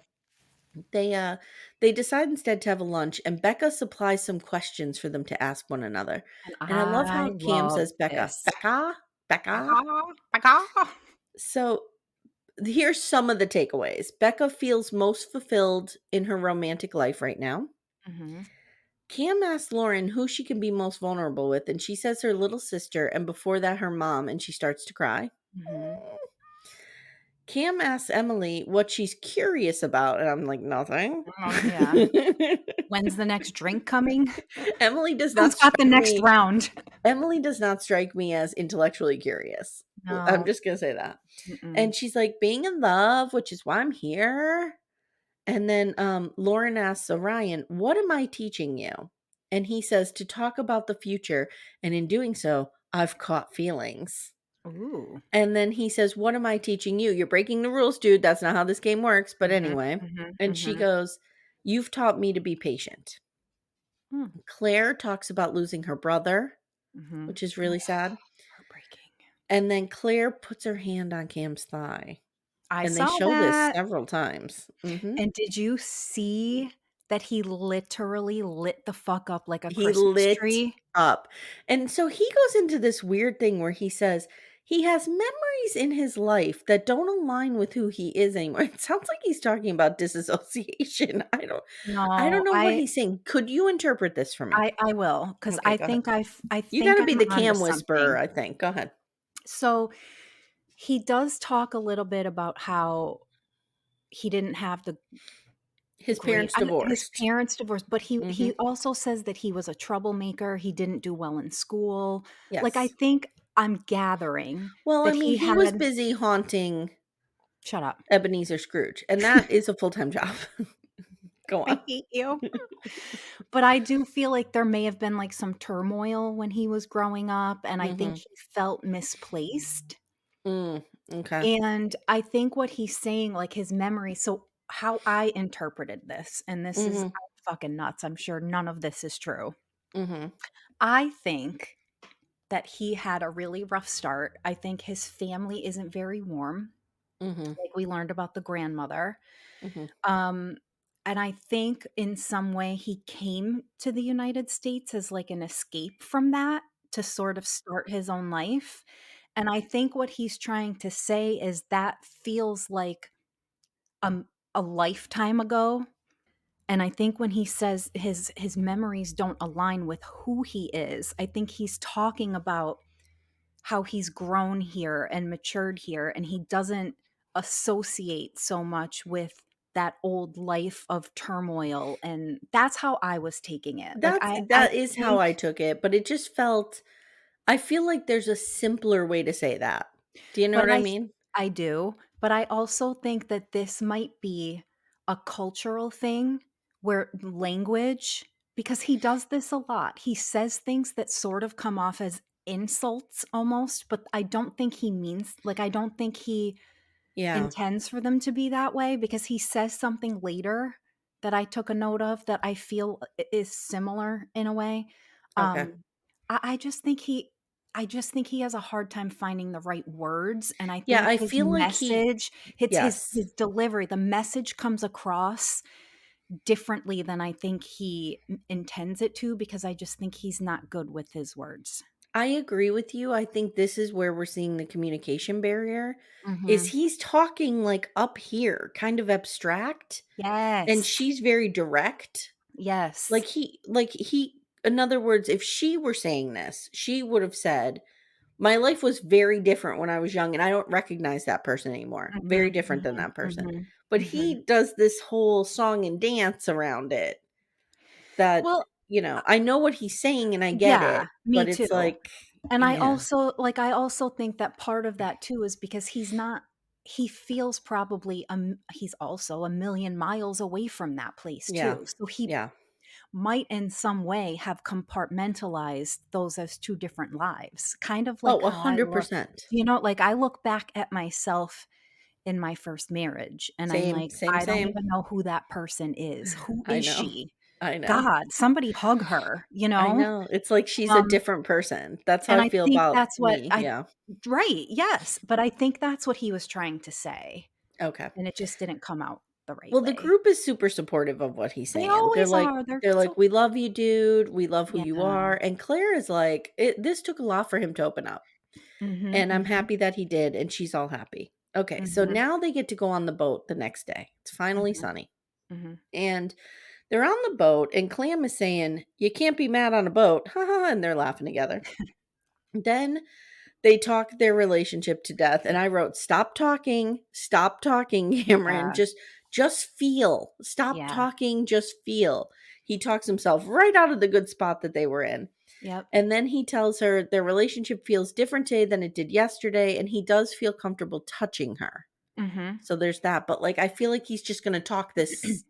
Speaker 1: they decide instead to have a lunch and Becca supplies some questions for them to ask one another.
Speaker 2: And
Speaker 1: And I love
Speaker 2: I
Speaker 1: how Cam
Speaker 2: love
Speaker 1: says Becca.
Speaker 2: this.
Speaker 1: Becca? Becca?
Speaker 2: Becca, Becca.
Speaker 1: So here's some of the takeaways. Becca feels most fulfilled in her romantic life right now.
Speaker 2: Mhm,
Speaker 1: Cam asks Lauren who she can be most vulnerable with, and she says her little sister, and before that, her mom, and she starts to cry.
Speaker 2: mhm.
Speaker 1: Cam asks Emily what she's curious about, and I'm like, nothing.
Speaker 2: Yeah. When's the next drink coming?
Speaker 1: Emily does
Speaker 2: Who's
Speaker 1: not
Speaker 2: got the
Speaker 1: strike
Speaker 2: next
Speaker 1: me.
Speaker 2: round?
Speaker 1: Emily does not strike me as intellectually curious. I'm
Speaker 2: No.
Speaker 1: just gonna say that.
Speaker 2: Mm-mm.
Speaker 1: And she's like, being in love, which is why I'm here. And then Lauren asks Orion, what am I teaching you? And he says, to talk about the future. And in doing so, I've caught feelings.
Speaker 2: Ooh.
Speaker 1: And then he says, what am I teaching you? You're breaking the rules, dude. That's not how this game works. But
Speaker 2: Mhm,
Speaker 1: anyway.
Speaker 2: mhm,
Speaker 1: And she
Speaker 2: mhm.
Speaker 1: goes, you've taught me to be patient.
Speaker 2: Mm.
Speaker 1: Claire talks about losing her brother,
Speaker 2: Mhm.
Speaker 1: which is really sad.
Speaker 2: Heartbreaking.
Speaker 1: And then Claire puts her hand on Cam's thigh,
Speaker 2: I
Speaker 1: and they
Speaker 2: saw
Speaker 1: show this
Speaker 2: that.
Speaker 1: several times. Mhm.
Speaker 2: And did you see that he literally lit the fuck up like a
Speaker 1: He
Speaker 2: Christmas
Speaker 1: lit
Speaker 2: tree?
Speaker 1: up. And so he goes into this weird thing where he says he has memories in his life that don't align with who he is anymore. It sounds like he's talking about disassociation. I don't
Speaker 2: No,
Speaker 1: know what
Speaker 2: I
Speaker 1: he's saying. Could you interpret this for me?
Speaker 2: I will, 'cause
Speaker 1: Okay, go ahead.
Speaker 2: I
Speaker 1: You
Speaker 2: think
Speaker 1: gotta be
Speaker 2: I'm
Speaker 1: the
Speaker 2: onto
Speaker 1: Cam whisperer,
Speaker 2: something.
Speaker 1: I think. Go ahead.
Speaker 2: So, he does talk a little bit about how he didn't have the
Speaker 1: His
Speaker 2: great
Speaker 1: parents
Speaker 2: his
Speaker 1: divorced.
Speaker 2: parents divorced, but he
Speaker 1: Mhm.
Speaker 2: also says that he was a troublemaker, he didn't do well in school. Like, I
Speaker 1: Yes.
Speaker 2: think I'm gathering
Speaker 1: Well, I
Speaker 2: that
Speaker 1: mean,
Speaker 2: he
Speaker 1: he was
Speaker 2: had
Speaker 1: busy haunting
Speaker 2: shut up.
Speaker 1: Ebenezer Scrooge, and that is a full-time job. Go
Speaker 2: I
Speaker 1: on.
Speaker 2: hate you. But I do feel like there may have been, like, some turmoil when he was growing up, and I think
Speaker 1: Mhm.
Speaker 2: he felt misplaced.
Speaker 1: Mm, okay.
Speaker 2: And I think what he's saying, like, his memory so how I interpreted this, and this is
Speaker 1: Mhm.
Speaker 2: I'm fucking nuts, I'm sure none of this is true.
Speaker 1: Mhm.
Speaker 2: I think that he had a really rough start. I think his family isn't very warm,
Speaker 1: Mhm.
Speaker 2: like we learned about the grandmother.
Speaker 1: Mhm.
Speaker 2: Um, and I think in some way he came to the United States as like an escape from that to sort of start his own life. And I think what he's trying to say is that feels like a lifetime ago. And I think when he says his memories don't align with who he is, I think he's talking about how he's grown here and matured here, and he doesn't associate so much with that old life of turmoil, and that's how I was taking it. Like, I
Speaker 1: That is how
Speaker 2: think
Speaker 1: I took it, but it just felt I feel like there's a simpler way to say that. Do you know
Speaker 2: but
Speaker 1: what I mean?
Speaker 2: I do, but I also think that this might be a cultural thing where language because he does this a lot. He says things that sort of come off as insults almost, but I don't think he means like, I don't think he
Speaker 1: Yeah.
Speaker 2: intends for them to be that way because he says something later that I took a note of that I feel is similar in a way.
Speaker 1: Okay.
Speaker 2: Um, I just think he has a hard time finding the right words, and I
Speaker 1: Yeah,
Speaker 2: think
Speaker 1: I
Speaker 2: his
Speaker 1: feel like he
Speaker 2: message, it's
Speaker 1: yes.
Speaker 2: his delivery, the message comes across differently than I think he intends it to because I just think he's not good with his words.
Speaker 1: I agree with you. I think this is where we're seeing the communication barrier is
Speaker 2: Mhm.
Speaker 1: he's talking like up here, kind of abstract, and
Speaker 2: Yes.
Speaker 1: she's very direct.
Speaker 2: Yes.
Speaker 1: Like he in other words, if she were saying this, she would have said, "My life was very different when I was young, and I don't recognize that person anymore. Very
Speaker 2: Mhm,
Speaker 1: different than
Speaker 2: mhm,
Speaker 1: that person."
Speaker 2: mhm,
Speaker 1: But
Speaker 2: mhm.
Speaker 1: he does this whole song and dance around it that,
Speaker 2: Well,
Speaker 1: I know what he's saying and I get
Speaker 2: yeah,
Speaker 1: it,
Speaker 2: me
Speaker 1: but it's
Speaker 2: too.
Speaker 1: like,
Speaker 2: And
Speaker 1: yeah.
Speaker 2: I also think that part of that too is because he feels probably, he's also a million miles away from that place
Speaker 1: Yeah.
Speaker 2: too. So he
Speaker 1: Yeah.
Speaker 2: might in some way have compartmentalized those as 2 different lives, kind of
Speaker 1: Oh,
Speaker 2: like how I look,
Speaker 1: 100%.
Speaker 2: like I look back at myself in my first marriage and I'm
Speaker 1: Same,
Speaker 2: like,
Speaker 1: same,
Speaker 2: I don't
Speaker 1: same.
Speaker 2: even know who that person is. Who
Speaker 1: I
Speaker 2: is
Speaker 1: know.
Speaker 2: she?
Speaker 1: I know.
Speaker 2: God, somebody hug her, you
Speaker 1: I
Speaker 2: know?
Speaker 1: know. It's like she's a
Speaker 2: Um,
Speaker 1: different person. That's how
Speaker 2: and
Speaker 1: I
Speaker 2: I
Speaker 1: feel
Speaker 2: think
Speaker 1: about
Speaker 2: that's what
Speaker 1: me.
Speaker 2: I
Speaker 1: Yeah.
Speaker 2: right, yes, but I think that's what he was trying to say,
Speaker 1: Okay.
Speaker 2: and it just didn't come out the right
Speaker 1: Well, the
Speaker 2: way.
Speaker 1: group is super supportive of what he's
Speaker 2: They
Speaker 1: saying.
Speaker 2: always are, they're
Speaker 1: They're like,
Speaker 2: so
Speaker 1: "We love you, dude. We love who you
Speaker 2: yeah.
Speaker 1: are." And Claire is like, this took a lot for him to open up,
Speaker 2: Mhm,
Speaker 1: and I'm
Speaker 2: mhm,
Speaker 1: happy that he did, and she's all happy. Okay, so
Speaker 2: mhm,
Speaker 1: now they get to go on the boat the next day. It's finally
Speaker 2: mhm,
Speaker 1: sunny.
Speaker 2: mhm.
Speaker 1: And they're on the boat, and Clam is saying, "You can't be mad on a boat." Ha ha, and they're laughing together. Then they talk their relationship to death, and I wrote, stop talking, Cameron,
Speaker 2: Yeah,
Speaker 1: just feel. Stop
Speaker 2: yeah,
Speaker 1: talking, just feel." He talks himself right out of the good spot that they were in.
Speaker 2: yep,
Speaker 1: And then he tells her their relationship feels different today than it did yesterday, and he does feel comfortable touching her.
Speaker 2: mhm.
Speaker 1: So there's that, but, like, I feel like he's just gonna talk this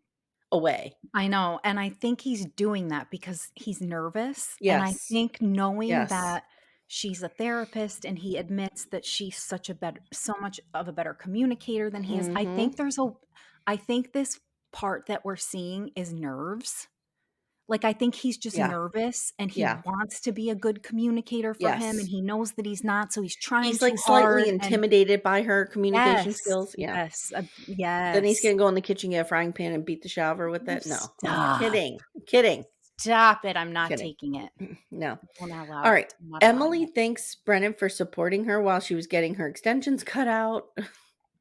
Speaker 1: away.
Speaker 2: I know, and I think he's doing that because he's nervous, and I
Speaker 1: Yes.
Speaker 2: think knowing
Speaker 1: Yes.
Speaker 2: that she's a therapist and he admits that she's so much of a better communicator than he is,
Speaker 1: Mhm.
Speaker 2: I think this part that we're seeing is nerves, Like, I think he's just
Speaker 1: Yeah.
Speaker 2: nervous, and he
Speaker 1: Yeah.
Speaker 2: wants to be a good communicator for him, and
Speaker 1: Yes.
Speaker 2: he knows that he's not, so he's trying
Speaker 1: He's, like,
Speaker 2: too
Speaker 1: slightly
Speaker 2: hard, and
Speaker 1: intimidated by her communication
Speaker 2: yes,
Speaker 1: skills. Yeah.
Speaker 2: yes,
Speaker 1: Then he's
Speaker 2: yes.
Speaker 1: gonna go in the kitchen, get a frying pan, and beat the shower with
Speaker 2: Oh,
Speaker 1: it? No. I'm
Speaker 2: stop.
Speaker 1: kidding. I'm kidding.
Speaker 2: Stop it, I'm not
Speaker 1: Kidding.
Speaker 2: taking it.
Speaker 1: No.
Speaker 2: We're not allowed
Speaker 1: Alright.
Speaker 2: I'm not allowing
Speaker 1: Emily
Speaker 2: it.
Speaker 1: thanks Brennan for supporting her while she was getting her extensions cut out.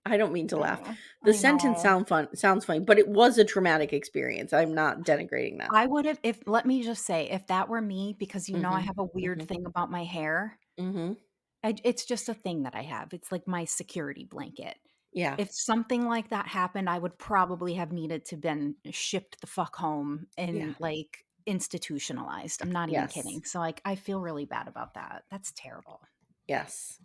Speaker 1: I don't mean to laugh.
Speaker 2: Oh,
Speaker 1: The
Speaker 2: I
Speaker 1: sentence
Speaker 2: know.
Speaker 1: sounds funny, but it was a traumatic experience. I'm not denigrating that.
Speaker 2: I would've if let me just say, if that were me, because I
Speaker 1: Mhm.
Speaker 2: have a weird
Speaker 1: Mhm.
Speaker 2: thing about my hair,
Speaker 1: Mhm.
Speaker 2: it's just a thing that I have. It's like my security blanket.
Speaker 1: Yeah.
Speaker 2: If something like that happened, I would probably have needed to been shipped the fuck home
Speaker 1: Yeah.
Speaker 2: and, like, institutionalized. I'm not even
Speaker 1: Yes.
Speaker 2: kidding. So, like, I feel really bad about that. That's terrible.
Speaker 1: Yes.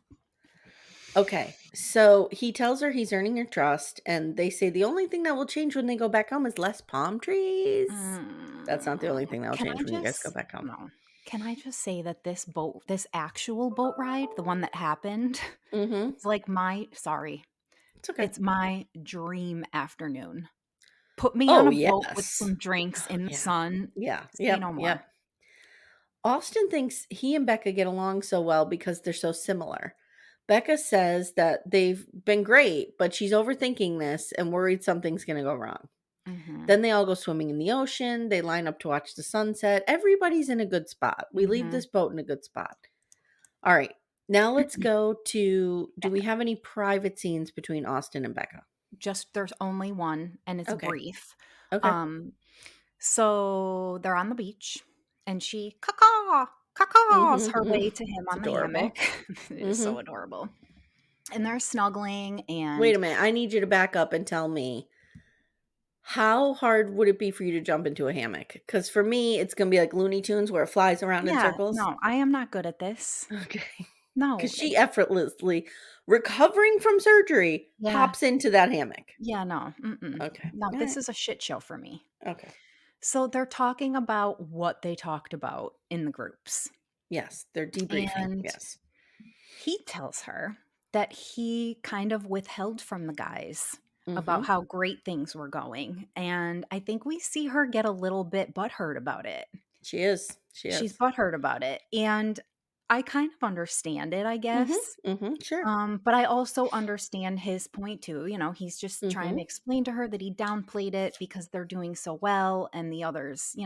Speaker 1: Okay. So he tells her he's earning her trust, and they say the only thing that will change when they go back home is less palm trees. That's not the only thing that will
Speaker 2: Can
Speaker 1: change
Speaker 2: I
Speaker 1: when you guys go
Speaker 2: just
Speaker 1: back home.
Speaker 2: no. Can I just say that this actual boat ride, the one that happened,
Speaker 1: Mhm.
Speaker 2: is like my sorry,
Speaker 1: It's okay.
Speaker 2: it's my dream afternoon. Put me on
Speaker 1: Oh,
Speaker 2: a boat with
Speaker 1: yes.
Speaker 2: some drinks in the
Speaker 1: Yeah.
Speaker 2: sun.
Speaker 1: Yeah.
Speaker 2: Say
Speaker 1: Yep.
Speaker 2: no more.
Speaker 1: Yep. Austin thinks he and Becca get along so well because they're so similar. Becca says that they've been great, but she's overthinking this and worried something's going to go wrong.
Speaker 2: Mhm.
Speaker 1: Then they all go swimming in the ocean. They line up to watch the sunset. Everybody's in a good spot. We leave
Speaker 2: Mhm.
Speaker 1: this boat in a good spot. All right. Now let's go to, do we have any private scenes between Austin and Becca?
Speaker 2: Just there's only one, and it's
Speaker 1: Okay.
Speaker 2: brief.
Speaker 1: Okay.
Speaker 2: Um, so they're on the beach, and she caw caws her way to him
Speaker 1: It's
Speaker 2: on the hammock.
Speaker 1: adorable.
Speaker 2: It is so
Speaker 1: Mhm.
Speaker 2: adorable. And they're snuggling,
Speaker 1: Wait
Speaker 2: and
Speaker 1: a minute. I need you to back up and tell me, how hard would it be for you to jump into a hammock? Because for me, it's gonna be like Looney Tunes where it flies around in
Speaker 2: yeah,
Speaker 1: circles.
Speaker 2: no, I am not good at this.
Speaker 1: Okay.
Speaker 2: No,
Speaker 1: Because she effortlessly, recovering from surgery,
Speaker 2: yeah,
Speaker 1: pops into that hammock.
Speaker 2: yeah, no, mm-mm.
Speaker 1: Okay.
Speaker 2: No, this
Speaker 1: Alright.
Speaker 2: is a shit show for me.
Speaker 1: Okay.
Speaker 2: So they're talking about what they talked about in the groups,
Speaker 1: Yes, they're debriefing.
Speaker 2: and
Speaker 1: Yes.
Speaker 2: he tells her that he kind of withheld from the guys about
Speaker 1: Mhm.
Speaker 2: how great things were going, and I think we see her get a little bit butthurt about it.
Speaker 1: She is. She
Speaker 2: She's
Speaker 1: is.
Speaker 2: butthurt about it, and I kind of understand it, I
Speaker 1: Mhm.
Speaker 2: guess.
Speaker 1: Mhm. Sure.
Speaker 2: But I also understand his point too. He's just trying to
Speaker 1: Mhm.
Speaker 2: explain to her that he downplayed it because they're doing so well and the others,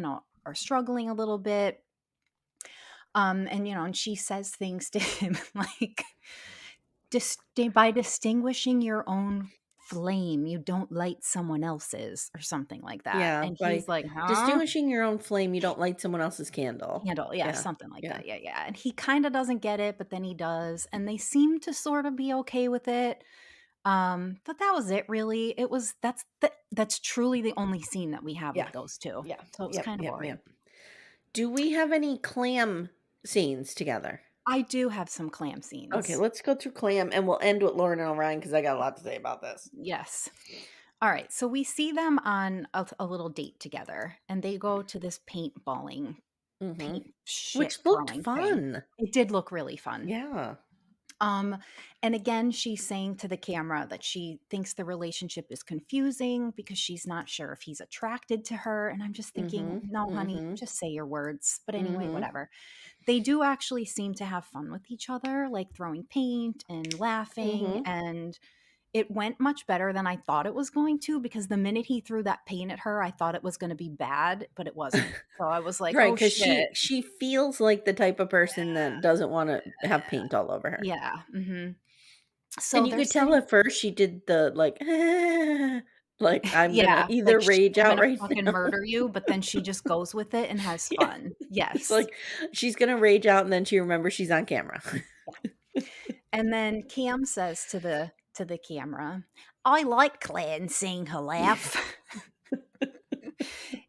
Speaker 2: are struggling a little bit. And she says things to him like, by distinguishing your own flame, you don't light someone else's, or something like that.
Speaker 1: Yeah,
Speaker 2: And
Speaker 1: by
Speaker 2: he's like, huh?
Speaker 1: distinguishing your own flame, you don't light someone else's candle.
Speaker 2: Candle, yeah,
Speaker 1: Yeah.
Speaker 2: something like
Speaker 1: Yeah.
Speaker 2: that. Yeah, yeah. And he kind of doesn't get it, but then he does. And they seem to sort of be okay with it. But that was it really. That's truly the only scene that we have
Speaker 1: Yeah.
Speaker 2: of those two.
Speaker 1: Yeah.
Speaker 2: So it was
Speaker 1: Yep.
Speaker 2: kind of
Speaker 1: Yep.
Speaker 2: boring.
Speaker 1: Yep. Do we have any clam scenes together?
Speaker 2: I do have some clam
Speaker 1: Okay,
Speaker 2: scenes.
Speaker 1: let's go through clam and we'll end with Lauren and Orion because I got a lot to say about this.
Speaker 2: Yes. All right. So we see them on a little date together, and they go to this paintballing,
Speaker 1: Mhm.
Speaker 2: paint shit
Speaker 1: Which looked
Speaker 2: throwing thing.
Speaker 1: fun.
Speaker 2: It did look really fun.
Speaker 1: Yeah.
Speaker 2: Um, and again, she's saying to the camera that she thinks the relationship is confusing because she's not sure if he's attracted to her. And I'm just thinking,
Speaker 1: Mhm.
Speaker 2: no, honey,
Speaker 1: Mhm.
Speaker 2: just say your words. But anyway,
Speaker 1: Mhm.
Speaker 2: whatever. They do actually seem to have fun with each other, like throwing paint and laughing.
Speaker 1: Mhm.
Speaker 2: And it went much better than I thought it was going to, because the minute he threw that paint at her, I thought it was going to be bad, but it wasn't. So I was like,
Speaker 1: Right,
Speaker 2: oh
Speaker 1: because
Speaker 2: shit.
Speaker 1: she feels like the type of person that doesn't wanna have paint all over her.
Speaker 2: Yeah. So
Speaker 1: And you
Speaker 2: they're
Speaker 1: could tell
Speaker 2: sitting.
Speaker 1: at first she did the, like, like, I'm gonna
Speaker 2: Yeah, like,
Speaker 1: either rage
Speaker 2: I'm
Speaker 1: out
Speaker 2: gonna
Speaker 1: right
Speaker 2: fucking
Speaker 1: now.
Speaker 2: murder you, but then she just goes with it and has
Speaker 1: Yeah.
Speaker 2: fun.
Speaker 1: It's
Speaker 2: Yes.
Speaker 1: like she's gonna rage out and then she remembers she's on camera.
Speaker 2: And then Cam says to the camera, "I like Claire and seeing her laugh,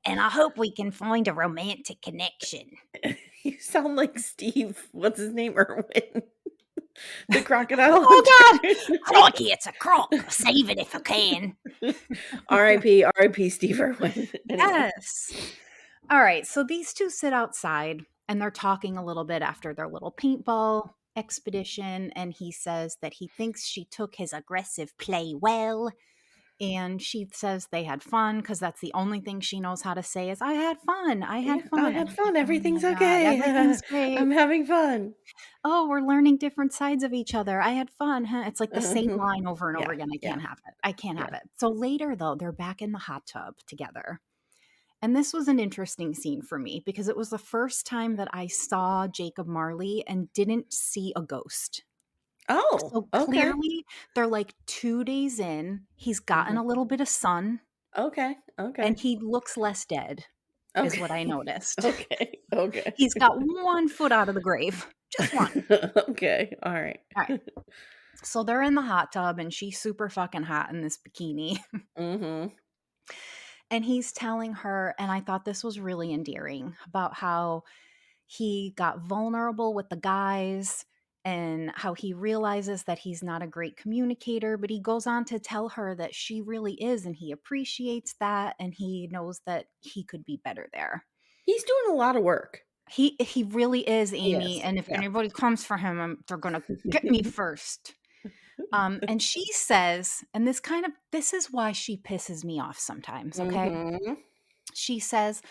Speaker 2: and I hope we can find a romantic connection."
Speaker 1: You sound like Steve, what's his name? Irwin. The crocodile
Speaker 2: Oh god!
Speaker 1: hunter.
Speaker 2: Crikey, it's a croc. Save it if I can.
Speaker 1: R.I.P. R.I.P. Steve Irwin. Anyway.
Speaker 2: Yes. Alright, so these 2 sit outside, and they're talking a little bit after their little paintball expedition, and he says that he thinks she took his aggressive play well, And she says they had fun because that's the only thing she knows how to say is, "I had fun. I had
Speaker 1: Yeah, I
Speaker 2: fun." And
Speaker 1: had
Speaker 2: I'm like,
Speaker 1: fun.
Speaker 2: "Oh
Speaker 1: Everything's
Speaker 2: my god,
Speaker 1: okay.
Speaker 2: everything's great.
Speaker 1: I'm having fun.
Speaker 2: Oh, we're learning different sides of each other. I had fun, huh?" It's like the same
Speaker 1: Mhm.
Speaker 2: line over and over
Speaker 1: Yeah,
Speaker 2: again. I
Speaker 1: yeah,
Speaker 2: can't have it. I can't have
Speaker 1: yeah.
Speaker 2: it. So later, though, they're back in the hot tub together. And this was an interesting scene for me because it was the first time that I saw Jacob Marley and didn't see a ghost.
Speaker 1: Oh,
Speaker 2: So
Speaker 1: okay.
Speaker 2: clearly, they're like 2 days in. He's gotten
Speaker 1: Mhm.
Speaker 2: a little bit of sun
Speaker 1: Okay,
Speaker 2: and
Speaker 1: okay.
Speaker 2: he looks less dead, is
Speaker 1: Okay.
Speaker 2: what I noticed.
Speaker 1: Okay, okay.
Speaker 2: He's got 1 foot out of the grave, just 1.
Speaker 1: Okay, alright.
Speaker 2: Alright. So they're in the hot tub and she's super fucking hot in this bikini.
Speaker 1: Mhm,
Speaker 2: And he's telling her, and I thought this was really endearing, about how he got vulnerable with the guys and how he realizes that he's not a great communicator, but he goes on to tell her that she really is and he appreciates that and he knows that he could be better there.
Speaker 1: he's doing a lot of work.
Speaker 2: He really is,
Speaker 1: He
Speaker 2: Amy,
Speaker 1: is,
Speaker 2: and if
Speaker 1: yeah.
Speaker 2: anybody comes for him, they're gonna get me first. And she says, and this is why she pisses me off sometimes, okay?
Speaker 1: Mhm.
Speaker 2: She says,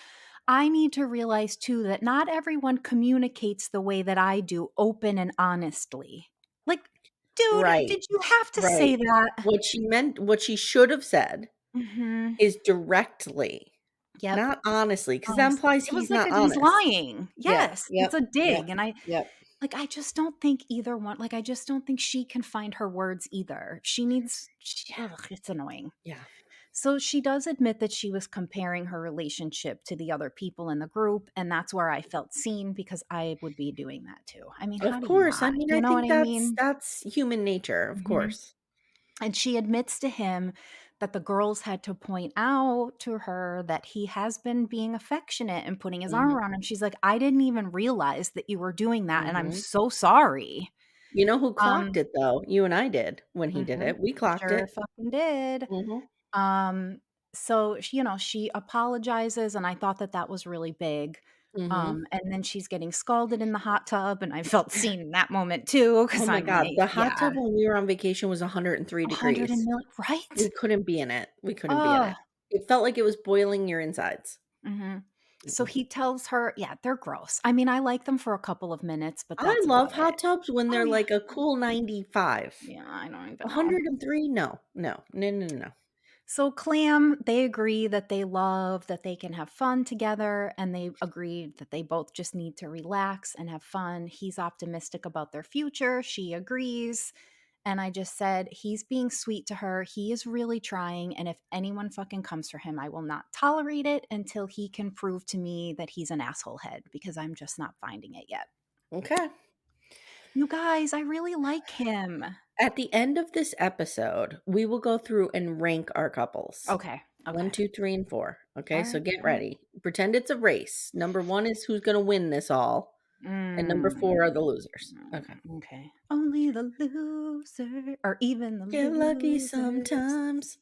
Speaker 2: "I need to realize too that not everyone communicates the way that I do, open and honestly." Like, dude,
Speaker 1: Right,
Speaker 2: did you have to
Speaker 1: right.
Speaker 2: say that?
Speaker 1: What she should have said
Speaker 2: Mhm.
Speaker 1: is directly,
Speaker 2: Yep.
Speaker 1: not honestly, because that
Speaker 2: Honestly.
Speaker 1: implies
Speaker 2: It was
Speaker 1: he's
Speaker 2: like
Speaker 1: not
Speaker 2: he's
Speaker 1: honest.
Speaker 2: lying.
Speaker 1: Yeah,
Speaker 2: Yes,
Speaker 1: yep,
Speaker 2: it's a
Speaker 1: yep,
Speaker 2: dig, and
Speaker 1: yep.
Speaker 2: I just don't think either one, like, I just don't think she can find her words either. She needs ugh, it's annoying.
Speaker 1: Yeah.
Speaker 2: So she does admit that she was comparing her relationship to the other people in the group, and that's where I felt seen because I would be doing that too. I mean, how
Speaker 1: Of
Speaker 2: do you
Speaker 1: course, I
Speaker 2: not?
Speaker 1: mean, I
Speaker 2: You know what
Speaker 1: think
Speaker 2: I mean?
Speaker 1: that's human nature, of
Speaker 2: Mhm.
Speaker 1: course.
Speaker 2: And she admits to him that the girls had to point out to her that he has been being affectionate and putting his arm
Speaker 1: Mhm,
Speaker 2: around him. She's like, "I didn't even realize that you were doing that, and I'm
Speaker 1: mhm.
Speaker 2: so sorry."
Speaker 1: You know who clocked
Speaker 2: Um
Speaker 1: it, though? You and I did when he did
Speaker 2: Mhm.
Speaker 1: it. We clocked
Speaker 2: Sure
Speaker 1: it.
Speaker 2: fucking did.
Speaker 1: Mhm,
Speaker 2: Um, so she, she apologizes, and I thought that that was really big.
Speaker 1: mhm.
Speaker 2: And then she's getting scalded in the hot tub, and I felt seen in that moment too,
Speaker 1: Oh
Speaker 2: because
Speaker 1: my
Speaker 2: I'm
Speaker 1: god,
Speaker 2: like,
Speaker 1: the hot
Speaker 2: yeah,
Speaker 1: tub when we were on vacation was 103
Speaker 2: 100 and
Speaker 1: degrees.
Speaker 2: right?
Speaker 1: We couldn't be in it. We couldn't be in
Speaker 2: Oh.
Speaker 1: it. It felt like it was boiling your insides.
Speaker 2: Mhm. So
Speaker 1: Mm-mm.
Speaker 2: he tells her, yeah, they're gross. I mean, I like them for a couple of minutes, but
Speaker 1: I
Speaker 2: that's
Speaker 1: love
Speaker 2: about it.
Speaker 1: hot tubs when
Speaker 2: Oh
Speaker 1: they're
Speaker 2: yeah.
Speaker 1: like a cool 95.
Speaker 2: Yeah, I don't even know.
Speaker 1: 103? No, no, no, no, no.
Speaker 2: So Clam, they agree that they love that they can have fun together, and they agreed that they both just need to relax and have fun. He's optimistic about their future. She agrees. And I just said, he's being sweet to her. He is really trying. And if anyone fucking comes for him, I will not tolerate it until he can prove to me that he's an asshole head because I'm just not finding it yet.
Speaker 1: Okay.
Speaker 2: You guys, I really like him.
Speaker 1: At the end of this episode, we will go through and rank our couples.
Speaker 2: Okay.
Speaker 1: 1,
Speaker 2: Okay.
Speaker 1: 2, 3, and 4. Okay,
Speaker 2: All
Speaker 1: so
Speaker 2: right.
Speaker 1: get
Speaker 2: All right.
Speaker 1: ready. Pretend it's a race. Number 1 is who's gonna win this all, and number 4 are the losers. Okay.
Speaker 2: Okay. Only the loser, or even the
Speaker 1: Get lucky
Speaker 2: losers.
Speaker 1: sometimes.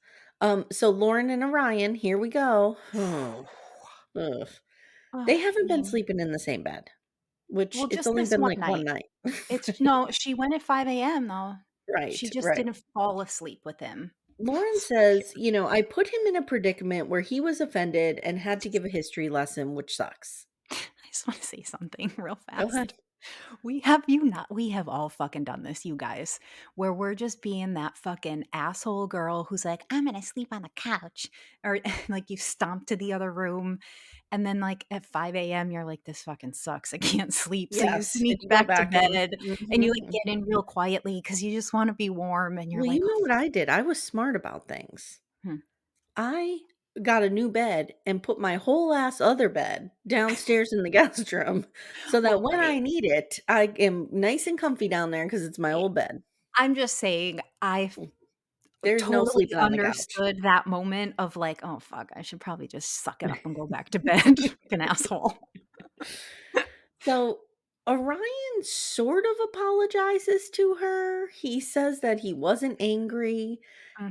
Speaker 1: So Lauren and Orion, here we go. Ugh.
Speaker 2: Oh,
Speaker 1: They haven't been
Speaker 2: Amy.
Speaker 1: sleeping in the same bed, which
Speaker 2: Well,
Speaker 1: it's
Speaker 2: just
Speaker 1: only
Speaker 2: this
Speaker 1: been
Speaker 2: one
Speaker 1: like 1
Speaker 2: night.
Speaker 1: night.
Speaker 2: It's no, she went at 5 a.m. though. She
Speaker 1: Right,
Speaker 2: just
Speaker 1: right.
Speaker 2: didn't fall asleep with him.
Speaker 1: Lauren says, "I put him in a predicament where he was offended and had to give a history lesson, which sucks."
Speaker 2: I just want to say something real
Speaker 1: Go ahead.
Speaker 2: fast. We have all fucking done this, you guys, where we're just being that fucking asshole girl who's like, "I'm gonna sleep on the couch," or like you stomp to the other room, and then like at 5 a.m. you're like, "This fucking sucks. I can't sleep." So you
Speaker 1: Yes, and
Speaker 2: sneak
Speaker 1: you go
Speaker 2: back to
Speaker 1: back and
Speaker 2: bed and you
Speaker 1: mhm,
Speaker 2: like get
Speaker 1: mhm.
Speaker 2: in real quietly because you just want to be warm, and you're
Speaker 1: Well,
Speaker 2: like,
Speaker 1: you know what I did? I was smart about things.
Speaker 2: "Hmm."
Speaker 1: I got a new bed and put my whole ass other bed downstairs in the guest room so that
Speaker 2: Well,
Speaker 1: when
Speaker 2: right.
Speaker 1: I need it, I am nice and comfy down there because it's my
Speaker 2: Eh,
Speaker 1: old bed.
Speaker 2: I'm just saying,
Speaker 1: Mm. There's no
Speaker 2: totally
Speaker 1: sleeping on the couch.
Speaker 2: understood that moment of like, "Oh, fuck, I should probably just suck it up and go back to bed." An asshole.
Speaker 1: So, Orion sort of apologizes to her. He says that he wasn't angry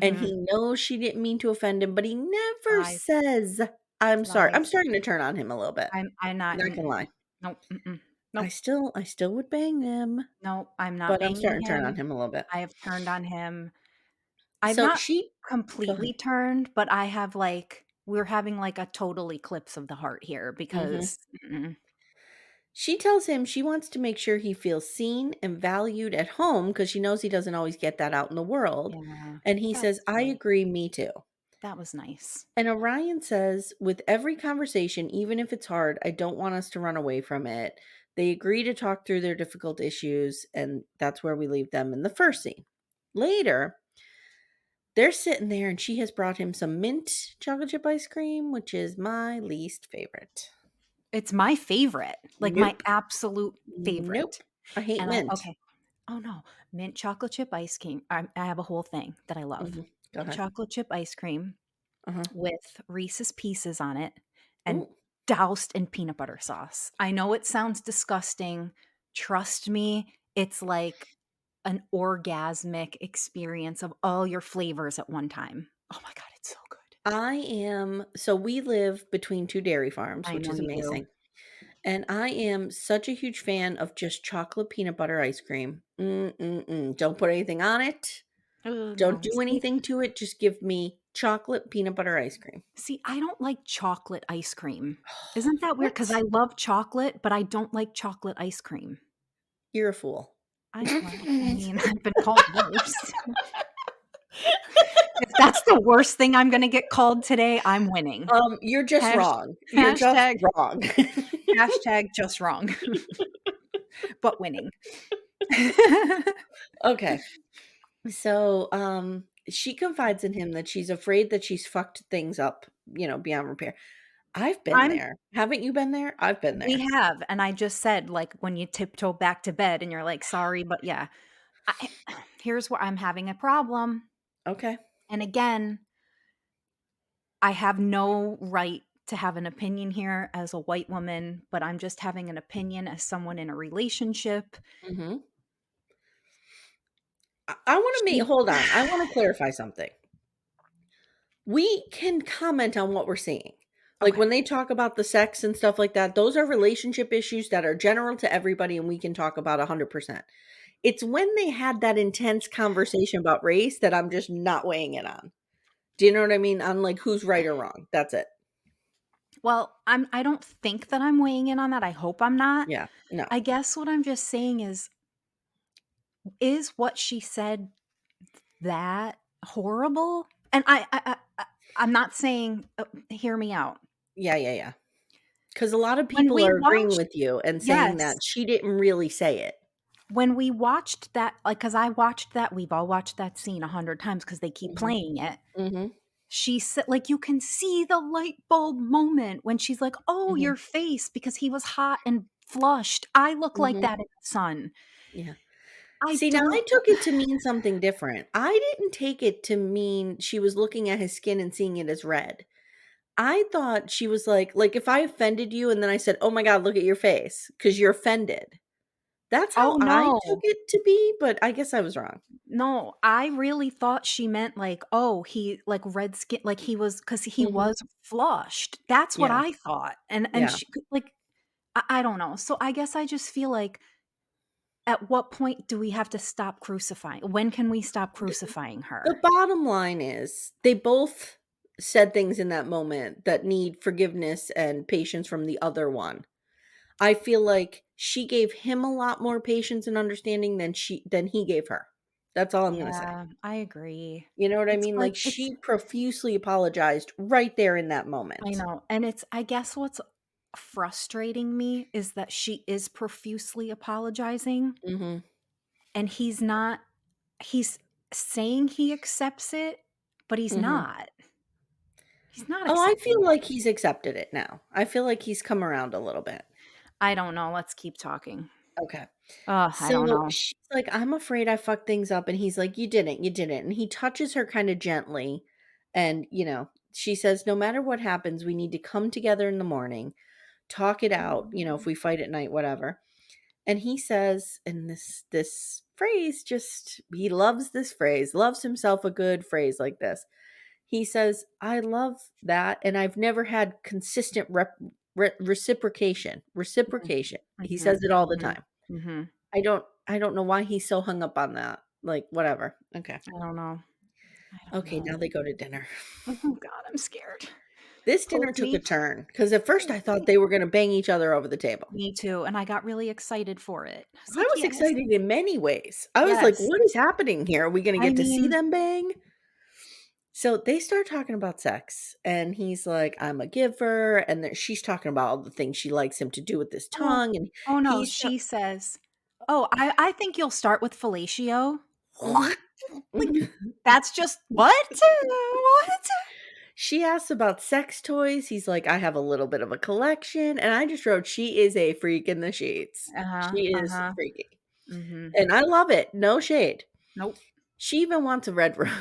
Speaker 1: and
Speaker 2: Mhm.
Speaker 1: he knows she didn't mean to offend him, but he never
Speaker 2: Lies,
Speaker 1: says, "I'm sorry." I'm
Speaker 2: lies.
Speaker 1: starting to turn on him a little bit.
Speaker 2: I'm not
Speaker 1: Not gonna lie.
Speaker 2: nope, mm-mm.
Speaker 1: I
Speaker 2: Nope,
Speaker 1: still I still would bang him,
Speaker 2: no, I'm not
Speaker 1: but I'm
Speaker 2: banging
Speaker 1: starting to turn on
Speaker 2: him.
Speaker 1: him a little bit.
Speaker 2: I have turned on him. I've
Speaker 1: So
Speaker 2: not
Speaker 1: she Go ahead.
Speaker 2: completely turned, but I have, like we're having, like, a total eclipse of the heart here
Speaker 1: Mhm.
Speaker 2: because
Speaker 1: She tells him she wants to make sure he feels seen and valued at home because she knows he doesn't always get that out in the world.
Speaker 2: yeah,
Speaker 1: And he says,
Speaker 2: that's
Speaker 1: "I
Speaker 2: really
Speaker 1: agree, me too."
Speaker 2: that was nice.
Speaker 1: And Orion says, "With every conversation, even if it's hard, I don't want us to run away from it." They agree to talk through their difficult issues, and that's where we leave them in the first scene. Later, they're sitting there, and she has brought him some mint chocolate chip ice cream, which is my least favorite.
Speaker 2: It's my favorite, like, my
Speaker 1: Nope.
Speaker 2: absolute
Speaker 1: Nope.
Speaker 2: favorite,
Speaker 1: I hate
Speaker 2: and I
Speaker 1: mint.
Speaker 2: okay. Oh, no. Mint chocolate chip ice cream I have a whole thing that I love.
Speaker 1: Mhm. Go
Speaker 2: Mint
Speaker 1: ahead.
Speaker 2: chocolate chip ice cream
Speaker 1: Uh-huh.
Speaker 2: with Reese's Pieces on it and
Speaker 1: Ooh.
Speaker 2: doused in peanut butter sauce. I know it sounds disgusting. Trust me, it's like an orgasmic experience of all your flavors at one time. Oh my god, it's so good.
Speaker 1: We live between 2 dairy farms,
Speaker 2: I
Speaker 1: which
Speaker 2: know
Speaker 1: is
Speaker 2: you do.
Speaker 1: amazing, and I am such a huge fan of just chocolate peanut butter ice cream. Don't put anything on it.
Speaker 2: Oh,
Speaker 1: Don't
Speaker 2: no.
Speaker 1: do anything to it, just give me chocolate peanut butter ice cream.
Speaker 2: See, I don't like chocolate ice cream. Isn't that weird? Because
Speaker 1: What?
Speaker 2: I love chocolate, but I don't like chocolate ice cream.
Speaker 1: You're a fool.
Speaker 2: I mean, I've been called worse. If that's the worst thing I'm gonna get called today, I'm winning.
Speaker 1: You're just
Speaker 2: Hash
Speaker 1: wrong. You're just
Speaker 2: hashtag
Speaker 1: wrong.
Speaker 2: hashtag just wrong, but winning.
Speaker 1: Okay. She confides in him that she's afraid that she's fucked things up, beyond repair. I've been
Speaker 2: I'm
Speaker 1: there. Haven't you been there? I've been
Speaker 2: we
Speaker 1: there.
Speaker 2: have, and I just said, like, when you tiptoe back to bed and you're like, "Sorry, but yeah." I here's where I'm having a problem,
Speaker 1: Okay.
Speaker 2: and again, I have no right to have an opinion here as a white woman, but I'm just having an opinion as someone in a relationship.
Speaker 1: Mhm. I wanna make
Speaker 2: She
Speaker 1: hold on, I wanna clarify something. We can comment on what we're seeing. Like,
Speaker 2: Okay.
Speaker 1: when they talk about the sex and stuff like that, those are relationship issues that are general to everybody, and we can talk about 100%. It's when they had that intense conversation about race that I'm just not weighing in on. Do you know what I mean? On, like, who's right or wrong. That's it.
Speaker 2: Well, I don't think that I'm weighing in on that, I hope I'm not.
Speaker 1: Yeah. No.
Speaker 2: I guess what I'm just saying is what she said that horrible? And I'm not saying hear me out.
Speaker 1: Yeah, yeah, yeah. Because a lot of
Speaker 2: When
Speaker 1: people
Speaker 2: we
Speaker 1: are agreeing
Speaker 2: watched
Speaker 1: with you and saying
Speaker 2: Yes.
Speaker 1: that she didn't really say it.
Speaker 2: When we watched that like, because I watched that we've all watched that scene 100 times because they keep
Speaker 1: Mhm.
Speaker 2: playing it.
Speaker 1: Mhm.
Speaker 2: She said like, you can see the light bulb moment when she's like, "Oh,
Speaker 1: Mhm.
Speaker 2: your face," because he was hot and flushed. I look like
Speaker 1: Mhm.
Speaker 2: that in the sun.
Speaker 1: Yeah.
Speaker 2: I
Speaker 1: See, now I
Speaker 2: don't
Speaker 1: took it to mean something different. I didn't take it to mean she was looking at his skin and seeing it as red. I thought she was like if I offended you and then I said, "Oh my god, look at your face," because 'cause you're offended. That's
Speaker 2: Oh,
Speaker 1: how I took
Speaker 2: no.
Speaker 1: it to be, but I guess I was wrong.
Speaker 2: No, I really thought she meant like, oh, he like red skin like he was because he
Speaker 1: Mhm.
Speaker 2: was flushed. That's what
Speaker 1: Yeah.
Speaker 2: I thought. And
Speaker 1: Yeah.
Speaker 2: she like I don't know. So I guess I just feel like at what point do we have to stop crucifying? When can we stop crucifying
Speaker 1: The
Speaker 2: her?
Speaker 1: bottom line is they both said things in that moment that need forgiveness and patience from the other one. I feel like she gave him a lot more patience and understanding than he gave her. That's all I'm gonna say.
Speaker 2: Yeah, I agree.
Speaker 1: You know what I
Speaker 2: It's
Speaker 1: mean?
Speaker 2: like
Speaker 1: Like,
Speaker 2: it's
Speaker 1: she profusely apologized right there in that
Speaker 2: I
Speaker 1: moment.
Speaker 2: know. And it's I guess what's frustrating me is that she is profusely apologizing
Speaker 1: Mhm,
Speaker 2: and he's saying he accepts it, but he's
Speaker 1: mhm.
Speaker 2: not. He's not
Speaker 1: Oh, I
Speaker 2: accepting
Speaker 1: feel
Speaker 2: it.
Speaker 1: like he's accepted it now. I feel like he's come around a little bit.
Speaker 2: I don't know, let's keep talking.
Speaker 1: Okay.
Speaker 2: Ugh, I don't
Speaker 1: So
Speaker 2: know.
Speaker 1: she's like, "I'm afraid I fucked things up," and he's like, you didn't," and he touches her kinda gently, and, she says, "No matter what happens, we need to come together in the morning, talk it out, if we fight at night, whatever." And he says, and this phrase just he loves this phrase, loves himself a good phrase like this. He says, "I love that, and I've never had consistent reciprocation."
Speaker 2: Mhm,
Speaker 1: Reciprocation. He
Speaker 2: mhm,
Speaker 1: says it all the
Speaker 2: mhm,
Speaker 1: time.
Speaker 2: mhm.
Speaker 1: I don't know why he's so hung up on that. Like, whatever. Okay.
Speaker 2: I don't know. I don't
Speaker 1: Okay,
Speaker 2: know.
Speaker 1: now they go to dinner.
Speaker 2: Oh god, I'm scared.
Speaker 1: This dinner
Speaker 2: Poke
Speaker 1: took a
Speaker 2: me.
Speaker 1: turn because at first I
Speaker 2: Poke
Speaker 1: thought
Speaker 2: me.
Speaker 1: they were gonna bang each other over the table.
Speaker 2: Me too, and I got really excited for it. I was
Speaker 1: I
Speaker 2: like,
Speaker 1: was
Speaker 2: "Yes,
Speaker 1: excited in many ways. I was like,
Speaker 2: yes."
Speaker 1: "What is happening here? Are we gonna
Speaker 2: I
Speaker 1: get to see
Speaker 2: mean,
Speaker 1: them bang?" So they start talking about sex, and he's like, "I'm a giver," and then she's talking about all the things she likes him to do with his
Speaker 2: oh,
Speaker 1: tongue, and
Speaker 2: oh no,
Speaker 1: he's
Speaker 2: she says, "Oh, I think you'll start with fellatio."
Speaker 1: Mhm.
Speaker 2: What? Like, that's just what? What?
Speaker 1: She asks about sex toys. He's like, "I have a little bit of a collection," and I just wrote, "She is a freak in the sheets.
Speaker 2: Uh-huh,
Speaker 1: She is
Speaker 2: uh-huh.
Speaker 1: freaky."
Speaker 2: Mhm.
Speaker 1: And I love it, no shade.
Speaker 2: Nope.
Speaker 1: She even wants a red room.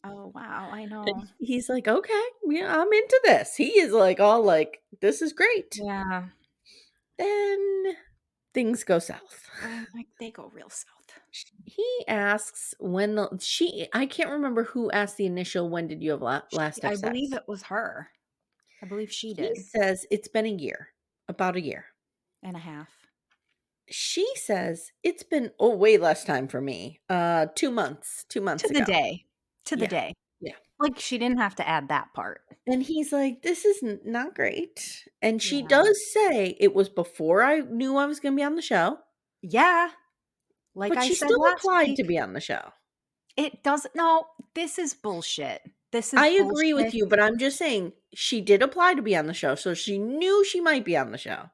Speaker 2: Oh, wow, I
Speaker 1: And
Speaker 2: know.
Speaker 1: he's like, "Okay, yeah, I'm into this." He is like all like, "This is great."
Speaker 2: Yeah.
Speaker 1: Then things go south.
Speaker 2: Like, they go real south.
Speaker 1: He asks when the she I can't remember who asked the initial, "When did you have last have
Speaker 2: I believe
Speaker 1: sex?"
Speaker 2: it was her. I believe she
Speaker 1: He
Speaker 2: did,
Speaker 1: says, "It's been a year, about a year."
Speaker 2: and a half.
Speaker 1: She says, "It's been, oh, way less time for me. 2 months, 2
Speaker 2: To
Speaker 1: months
Speaker 2: the
Speaker 1: ago."
Speaker 2: day. To the
Speaker 1: Yeah,
Speaker 2: day.
Speaker 1: yeah.
Speaker 2: Like, she didn't have to add that part.
Speaker 1: And he's like, "This is not great." And she
Speaker 2: Yeah.
Speaker 1: does say, "It was before I knew I was gonna be on the show,"
Speaker 2: Yeah, like
Speaker 1: but
Speaker 2: I
Speaker 1: she
Speaker 2: said
Speaker 1: still
Speaker 2: last
Speaker 1: applied to
Speaker 2: week,
Speaker 1: be on the show.
Speaker 2: it doesn't no, this is bullshit. This
Speaker 1: I
Speaker 2: is
Speaker 1: agree with
Speaker 2: bullshit.
Speaker 1: you, but I'm just saying she did apply to be on the show, so she knew she might be on the show,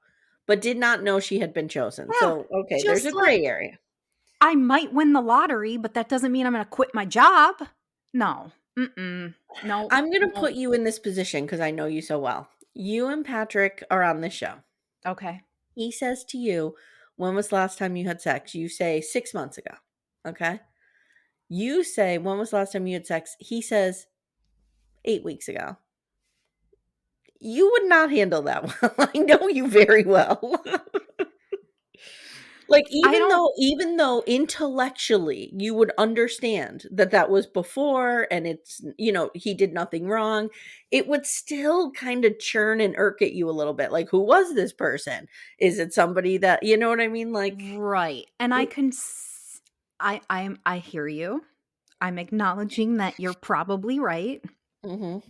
Speaker 1: but did not know she had been chosen.
Speaker 2: Yeah,
Speaker 1: So, okay, there's
Speaker 2: just
Speaker 1: a gray
Speaker 2: like
Speaker 1: area.
Speaker 2: I might win the lottery, but that doesn't mean I'm gonna quit my job. No. Mm-mm. Nope,
Speaker 1: I'm gonna
Speaker 2: nope.
Speaker 1: put you in this position because I know you so well. You and Patrick are on this show.
Speaker 2: Okay.
Speaker 1: He says to you, "When was the last time you had sex?" You say, "6 months ago." Okay? You say, "When was the last time you had sex?" He says, "8 weeks ago." You would not handle that well. I know you very well. Like,
Speaker 2: I don't
Speaker 1: even though intellectually you would understand that that was before and it's, he did nothing wrong, it would still kinda churn and irk at you a little bit, like, who was this person? Is it somebody that, you know what I mean? Like,
Speaker 2: right, and I
Speaker 1: it
Speaker 2: can I hear you. I'm acknowledging that you're probably right,
Speaker 1: Mhm.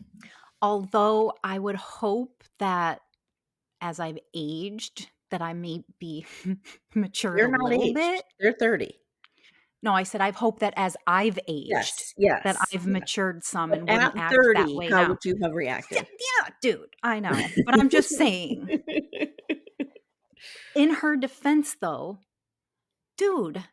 Speaker 2: although I would hope that as I've aged, that I may be matured
Speaker 1: They're
Speaker 2: a
Speaker 1: not
Speaker 2: little bit.
Speaker 1: aged. They're 30.
Speaker 2: No, I said I've hoped that as I've aged,
Speaker 1: Yes,
Speaker 2: that
Speaker 1: yes,
Speaker 2: I've
Speaker 1: yes.
Speaker 2: matured some
Speaker 1: But
Speaker 2: and
Speaker 1: at
Speaker 2: wouldn't act that
Speaker 1: 30,
Speaker 2: way
Speaker 1: how
Speaker 2: now.
Speaker 1: would you have
Speaker 2: Yeah,
Speaker 1: reacted?
Speaker 2: yeah, dude, I know, but I'm just saying, in her defense, though, dude,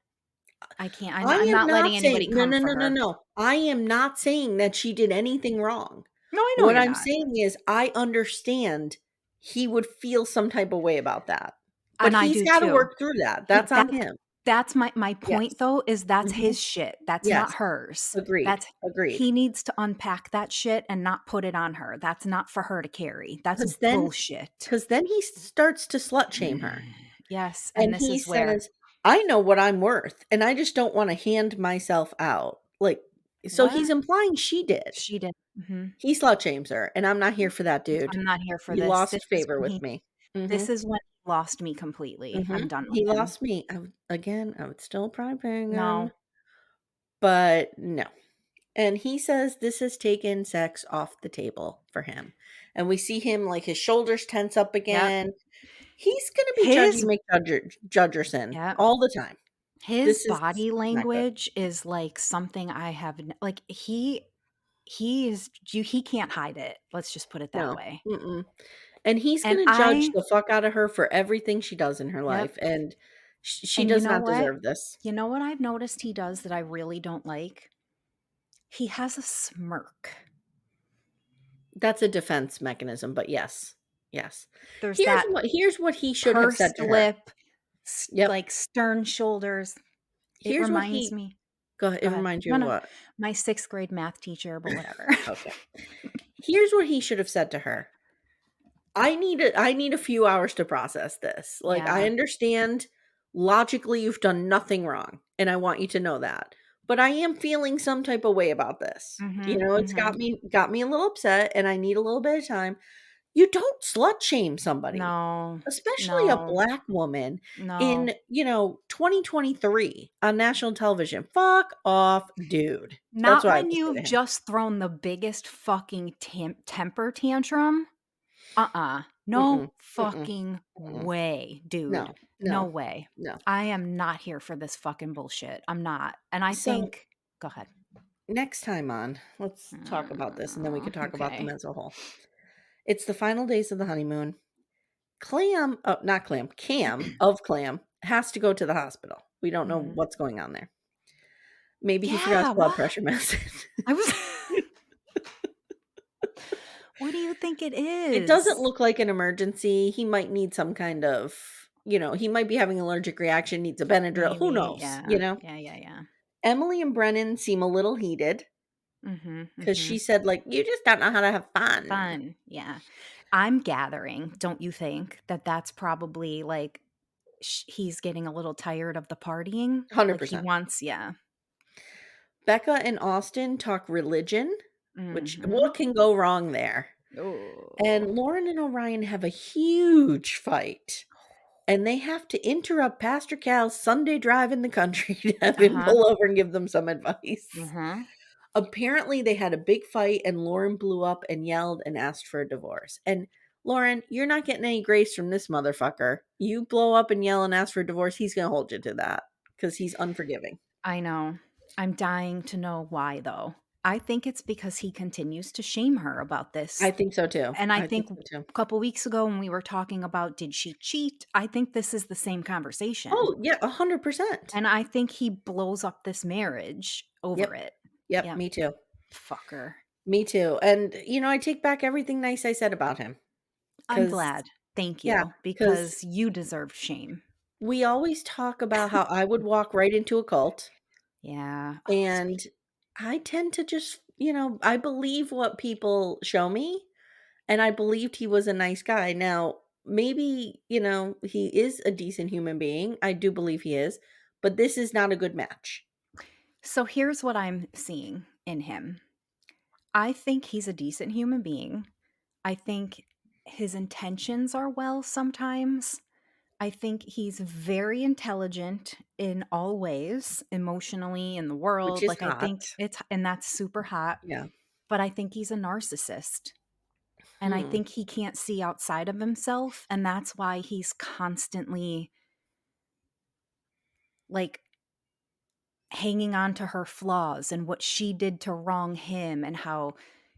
Speaker 2: I can't
Speaker 1: I
Speaker 2: I'm
Speaker 1: am
Speaker 2: not letting
Speaker 1: not
Speaker 2: anybody
Speaker 1: saying, no,
Speaker 2: come
Speaker 1: no,
Speaker 2: for
Speaker 1: no, no,
Speaker 2: her.
Speaker 1: no. I am not saying that she did anything wrong.
Speaker 2: No, I know
Speaker 1: What
Speaker 2: you're
Speaker 1: I'm
Speaker 2: not,
Speaker 1: saying is I understand he would feel some type of way about that, but
Speaker 2: and I
Speaker 1: he's
Speaker 2: do
Speaker 1: gotta
Speaker 2: too.
Speaker 1: work through that.
Speaker 2: He
Speaker 1: That's on him.
Speaker 2: that's my point,
Speaker 1: Yes.
Speaker 2: though, is that's
Speaker 1: Mhm.
Speaker 2: his shit, that's not
Speaker 1: Yes.
Speaker 2: hers.
Speaker 1: Agreed.
Speaker 2: That's
Speaker 1: Agreed.
Speaker 2: he needs to unpack that shit and not put it on her. That's not for her to carry. That's
Speaker 1: 'Cause then
Speaker 2: bullshit.
Speaker 1: 'cause then he starts to slut shame her,
Speaker 2: Yes, and
Speaker 1: and
Speaker 2: this
Speaker 1: he
Speaker 2: is where
Speaker 1: says, "I know what I'm worth, and I just don't wanna hand myself out." Like, so
Speaker 2: what?
Speaker 1: he's implying she did.
Speaker 2: She did. Mhm.
Speaker 1: He slut shames her, and I'm not here for that, dude.
Speaker 2: I'm not here for
Speaker 1: You
Speaker 2: this.
Speaker 1: lost favor with me.
Speaker 2: This
Speaker 1: Mhm.
Speaker 2: is when he lost me completely. I'm
Speaker 1: Mhm.
Speaker 2: done with
Speaker 1: He
Speaker 2: him.
Speaker 1: lost me. I would still probably bang him,
Speaker 2: No.
Speaker 1: but no. And he says this has taken sex off the table for him. And we see him like his shoulders tense up
Speaker 2: Yep.
Speaker 1: again. He's gonna be Judgy
Speaker 2: His
Speaker 1: McJudgerson
Speaker 2: Yep.
Speaker 1: all the time.
Speaker 2: His
Speaker 1: This is
Speaker 2: body
Speaker 1: not good.
Speaker 2: language is like something I have n like, he is you he can't hide it. Let's just put it that
Speaker 1: No.
Speaker 2: way.
Speaker 1: Mm-mm. And he's
Speaker 2: And
Speaker 1: gonna judge
Speaker 2: I
Speaker 1: the fuck out of her for everything she does in her
Speaker 2: Yep.
Speaker 1: life, and she
Speaker 2: And you
Speaker 1: does
Speaker 2: know
Speaker 1: not
Speaker 2: what?
Speaker 1: deserve this.
Speaker 2: You know what I've noticed he does that I really don't like? He has a smirk.
Speaker 1: That's a defense mechanism, but yes. Yes.
Speaker 2: There's that
Speaker 1: Here's what he should have said
Speaker 2: pursed
Speaker 1: to her.
Speaker 2: lip,
Speaker 1: Yep.
Speaker 2: like, stern shoulders. It
Speaker 1: Here's what
Speaker 2: reminds
Speaker 1: he
Speaker 2: me
Speaker 1: Go ahead,
Speaker 2: Go
Speaker 1: it
Speaker 2: ahead.
Speaker 1: reminds you
Speaker 2: No,
Speaker 1: of
Speaker 2: no.
Speaker 1: what?
Speaker 2: My 6th grade math teacher, but whatever.
Speaker 1: Okay. Here's what he should have said to her. I need a few hours to process this. Like, I
Speaker 2: Yeah.
Speaker 1: understand logically you've done nothing wrong, and I want you to know that. But I am feeling some type of way about this.
Speaker 2: Mhm,
Speaker 1: It's
Speaker 2: mhm.
Speaker 1: got me a little upset, and I need a little bit of time. You don't slut shame somebody,
Speaker 2: No.
Speaker 1: especially a
Speaker 2: No.
Speaker 1: black woman
Speaker 2: No.
Speaker 1: in, 2023 on national television. Fuck off, dude. That's
Speaker 2: Not
Speaker 1: what I have
Speaker 2: when
Speaker 1: to say to
Speaker 2: you've
Speaker 1: him.
Speaker 2: just thrown the biggest fucking temper tantrum. No
Speaker 1: Mm-mm, mm-mm,
Speaker 2: fucking
Speaker 1: mm-mm.
Speaker 2: way, dude.
Speaker 1: No,
Speaker 2: No
Speaker 1: no,
Speaker 2: way.
Speaker 1: no.
Speaker 2: I am not here for this fucking bullshit. I'm not. And I
Speaker 1: So
Speaker 2: think go ahead.
Speaker 1: next time on, let's talk about this, and then we could talk about them
Speaker 2: Okay.
Speaker 1: as a whole. It's the final days of the honeymoon. Not Clam, Cam of Clam has to go to the hospital. We don't know
Speaker 2: Mhm.
Speaker 1: what's going on there. Maybe he forgot his
Speaker 2: Yeah,
Speaker 1: blood
Speaker 2: what?
Speaker 1: pressure medicine.
Speaker 2: I was What do you think it
Speaker 1: It doesn't
Speaker 2: is?
Speaker 1: look like an emergency. He might need some kind of, he might be having an allergic reaction, needs a Benadryl. Who
Speaker 2: Maybe,
Speaker 1: knows?
Speaker 2: yeah. Yeah, yeah, yeah.
Speaker 1: Emily and Brennan seem a little heated
Speaker 2: Mhm,
Speaker 1: because she
Speaker 2: mhm.
Speaker 1: said, like, you just don't know how to have fun.
Speaker 2: Fun, yeah. I'm gathering, don't you think, that that's probably, like, he's getting a little tired of the partying? Like, he
Speaker 1: 100%.
Speaker 2: wants yeah.
Speaker 1: Becca and Austin talk religion, which
Speaker 2: Mhm.
Speaker 1: what can go wrong there?
Speaker 2: Oh.
Speaker 1: And Lauren and Orion have a huge fight. And they have to interrupt Pastor Cal's Sunday drive in the country to have him
Speaker 2: Uh-huh.
Speaker 1: pull over and give them some advice.
Speaker 2: Uh-huh.
Speaker 1: Apparently, they had a big fight, and Lauren blew up and yelled and asked for a divorce. And Lauren, you're not getting any grace from this motherfucker. You blow up and yell and ask for a divorce, he's going to hold you to that because he's unforgiving.
Speaker 2: I know. I'm dying to know why, though. I think it's because he continues to shame her about
Speaker 1: I
Speaker 2: this.
Speaker 1: think so too.
Speaker 2: And I
Speaker 1: I think
Speaker 2: think
Speaker 1: so too.
Speaker 2: a couple weeks ago when we were talking about did she cheat, I think this is the same conversation.
Speaker 1: Oh, yeah, 100%.
Speaker 2: And I think he blows up this marriage over
Speaker 1: Yep.
Speaker 2: it.
Speaker 1: Yep.
Speaker 2: Yep.
Speaker 1: Me too.
Speaker 2: Fucker.
Speaker 1: Me too. And, I take back everything nice I said about him.
Speaker 2: I'm
Speaker 1: Because,
Speaker 2: glad. Thank
Speaker 1: yeah,
Speaker 2: you,
Speaker 1: because
Speaker 2: because you deserve shame.
Speaker 1: we always talk about how I would walk right into a cult.
Speaker 2: Yeah. Oh,
Speaker 1: And I tend to just, I believe what people show me. And I believed he was a nice guy. Now, maybe, he is a decent human being. I do believe he is. But this is not a good match.
Speaker 2: so here's what I'm seeing in him. I think he's a decent human being. I think his intentions are well sometimes. I think he's very intelligent in all ways, emotionally, in the
Speaker 1: Which
Speaker 2: world.
Speaker 1: is
Speaker 2: Like, I
Speaker 1: hot.
Speaker 2: think and that's super hot,
Speaker 1: Yeah.
Speaker 2: but I think he's a narcissist. And I
Speaker 1: Hmm.
Speaker 2: think he can't see outside of himself. And that's why he's constantly like hanging on to her flaws and what she did to wrong him and how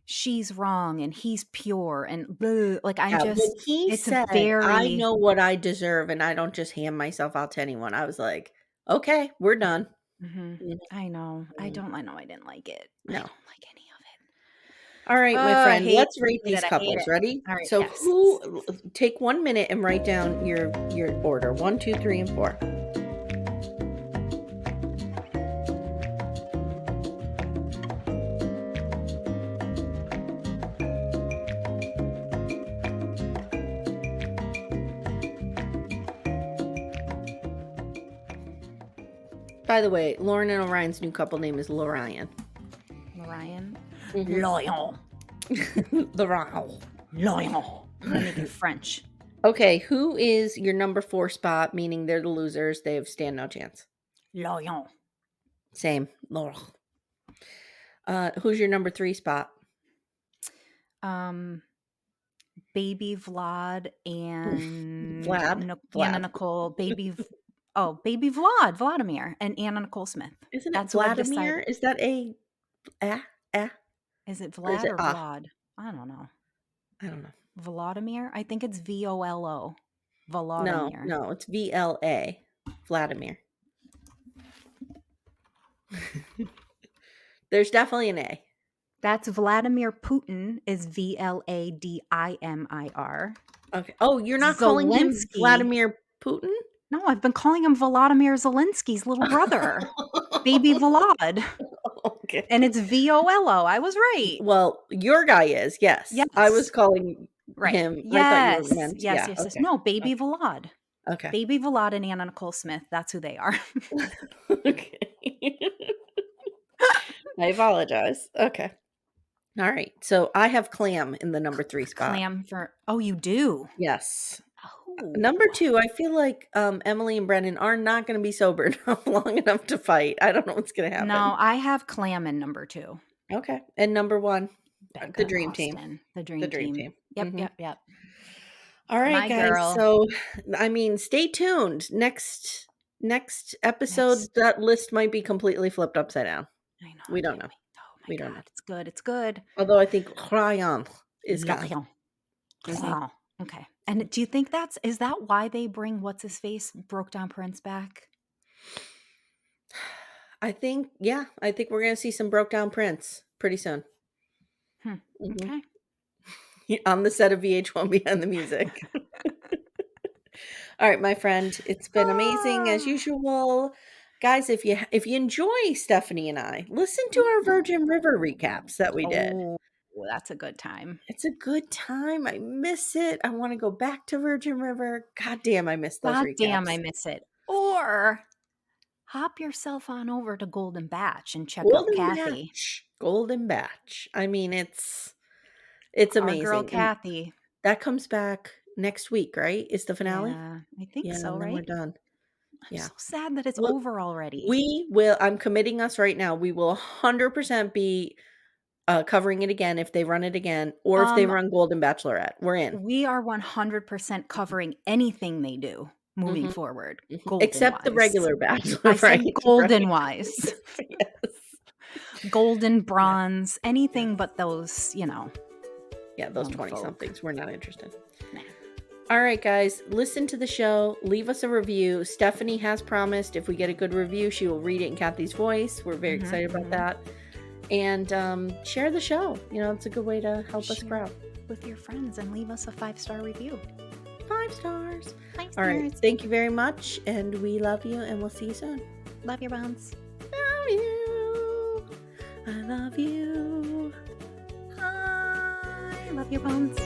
Speaker 2: she's wrong and he's pure and blah. Like, I'm
Speaker 1: Yeah, when
Speaker 2: just,
Speaker 1: he
Speaker 2: it's
Speaker 1: said, "I
Speaker 2: very,
Speaker 1: know what I deserve, and I don't just hand myself out to anyone," I was like, "Okay, we're done."
Speaker 2: mhm.
Speaker 1: Mhm,
Speaker 2: I know.
Speaker 1: mhm.
Speaker 2: I know I didn't like it. I
Speaker 1: No.
Speaker 2: don't like any of it.
Speaker 1: Alright, my
Speaker 2: Oh, I
Speaker 1: friend,
Speaker 2: hate
Speaker 1: let's rate
Speaker 2: it.
Speaker 1: these
Speaker 2: I hate
Speaker 1: couples.
Speaker 2: it.
Speaker 1: Ready?
Speaker 2: All right.
Speaker 1: So
Speaker 2: Yes.
Speaker 1: take 1 minute and write down your order, 1, 2, 3, and 4. By the way, Lauren and Orion's new couple name is Lorion.
Speaker 2: Lorian.
Speaker 1: Mhm.
Speaker 2: Loyal.
Speaker 1: Lorion.
Speaker 2: Loyal. I'm going to make it French.
Speaker 1: Okay, who is your number 4 spot, meaning they're the losers, they have stand no chance?
Speaker 2: Loyal.
Speaker 1: Same. Laurel. Who's your number 3 spot?
Speaker 2: Um, Baby Vlad and
Speaker 1: Vlad.
Speaker 2: Anna
Speaker 1: Vlad.
Speaker 2: Nicole. Baby Vlad, Vladimir, and Anna Nicole Smith.
Speaker 1: Isn't it
Speaker 2: That's who I've
Speaker 1: Vladimir?
Speaker 2: decided.
Speaker 1: Is that a ah, ah,
Speaker 2: Is it
Speaker 1: or is
Speaker 2: Vlad
Speaker 1: it
Speaker 2: or
Speaker 1: ah?
Speaker 2: Vlad? I don't know.
Speaker 1: I don't know.
Speaker 2: Vladimir? I think it's Volo.
Speaker 1: No,
Speaker 2: Vladimir.
Speaker 1: no, it's VLA. Vladimir. There's definitely an A.
Speaker 2: That's Vladimir Putin is Vladimir.
Speaker 1: Okay. Oh, you're not calling him
Speaker 2: Zelensky.
Speaker 1: Vladimir Putin?
Speaker 2: No, I've been calling him Volodymyr Zelensky's little brother. Baby Vlad.
Speaker 1: Okay.
Speaker 2: And it's Volo. I was right.
Speaker 1: Well, your guy is, yes. I was
Speaker 2: Yes.
Speaker 1: calling
Speaker 2: Right.
Speaker 1: him I thought you
Speaker 2: Yes.
Speaker 1: meant
Speaker 2: Yes,
Speaker 1: yeah,
Speaker 2: yes, yes.
Speaker 1: okay.
Speaker 2: No, Baby
Speaker 1: Okay.
Speaker 2: Vlad.
Speaker 1: Okay.
Speaker 2: Baby Vlad and Anna Nicole Smith. That's who they are.
Speaker 1: Okay. I apologize. Okay. All right. So I have Clam in the number 3 spot.
Speaker 2: Clam for, oh, you do?
Speaker 1: Yes. Number
Speaker 2: Oh.
Speaker 1: 2, I feel like Emily and Brennan are not going to be sober long enough to fight. I don't know what's going to happen.
Speaker 2: No, I have Clam in number 2.
Speaker 1: Okay. And number 1,
Speaker 2: Becca
Speaker 1: the
Speaker 2: and
Speaker 1: Dream Team.
Speaker 2: Austin, the
Speaker 1: The
Speaker 2: dream
Speaker 1: Dream
Speaker 2: team.
Speaker 1: Team.
Speaker 2: Yep, yep, yep.
Speaker 1: All right,
Speaker 2: My
Speaker 1: guys.
Speaker 2: girl.
Speaker 1: So, I mean, stay tuned. Next episode, that list might be completely flipped upside down.
Speaker 2: I know.
Speaker 1: We don't know.
Speaker 2: Oh my
Speaker 1: We
Speaker 2: God,
Speaker 1: don't know.
Speaker 2: it's good. It's good.
Speaker 1: Although I think Ryan is gone.
Speaker 2: Wow. Okay. And do you think is that why they bring what's his face Broke Down Prince back?
Speaker 1: I think we're going to see some Broke Down Prince pretty soon.
Speaker 2: Okay.
Speaker 1: On the set of VH1 Behind the Music. All right, my friend, it's been amazing as usual. Guys, if you enjoy Stephanie and I, listen to our Virgin River recaps that we did.
Speaker 2: Oh, that's a good time.
Speaker 1: It's a good time. I miss it. I want to go back to Virgin River. God damn, I miss those recaps.
Speaker 2: Damn, I miss it. Or hop yourself on over to Golden Batch and check out Kathy.
Speaker 1: Golden Batch. I mean, it's
Speaker 2: Our
Speaker 1: amazing.
Speaker 2: girl
Speaker 1: And
Speaker 2: Kathy.
Speaker 1: that comes back next week, right? Is the finale?
Speaker 2: Yeah, I think so,
Speaker 1: and then
Speaker 2: right?
Speaker 1: we're done.
Speaker 2: I'm so sad that it's over already.
Speaker 1: I'm committing us right now. We will 100% be covering it again if they run it again, or if they run Golden Bachelorette. We're in.
Speaker 2: We are 100% covering anything they do moving forward.
Speaker 1: Except the regular Bachelor,
Speaker 2: I said
Speaker 1: right?
Speaker 2: golden-wise.
Speaker 1: Yes.
Speaker 2: Golden, bronze, anything but those,
Speaker 1: Yeah, those 20-somethings. We're not interested.
Speaker 2: Nah.
Speaker 1: All right, guys, listen to the show. Leave us a review. Stephanie has promised if we get a good review, she will read it in Kathy's voice. We're very excited about that. And share the show. It's a good way to help us grow.
Speaker 2: With your friends and leave us a 5-star review.
Speaker 1: 5 stars.
Speaker 2: 5 stars.
Speaker 1: All right, thank you very much, and we love you, and we'll see you soon.
Speaker 2: Love your bones.
Speaker 1: Love you. I love you.
Speaker 2: I love your bones.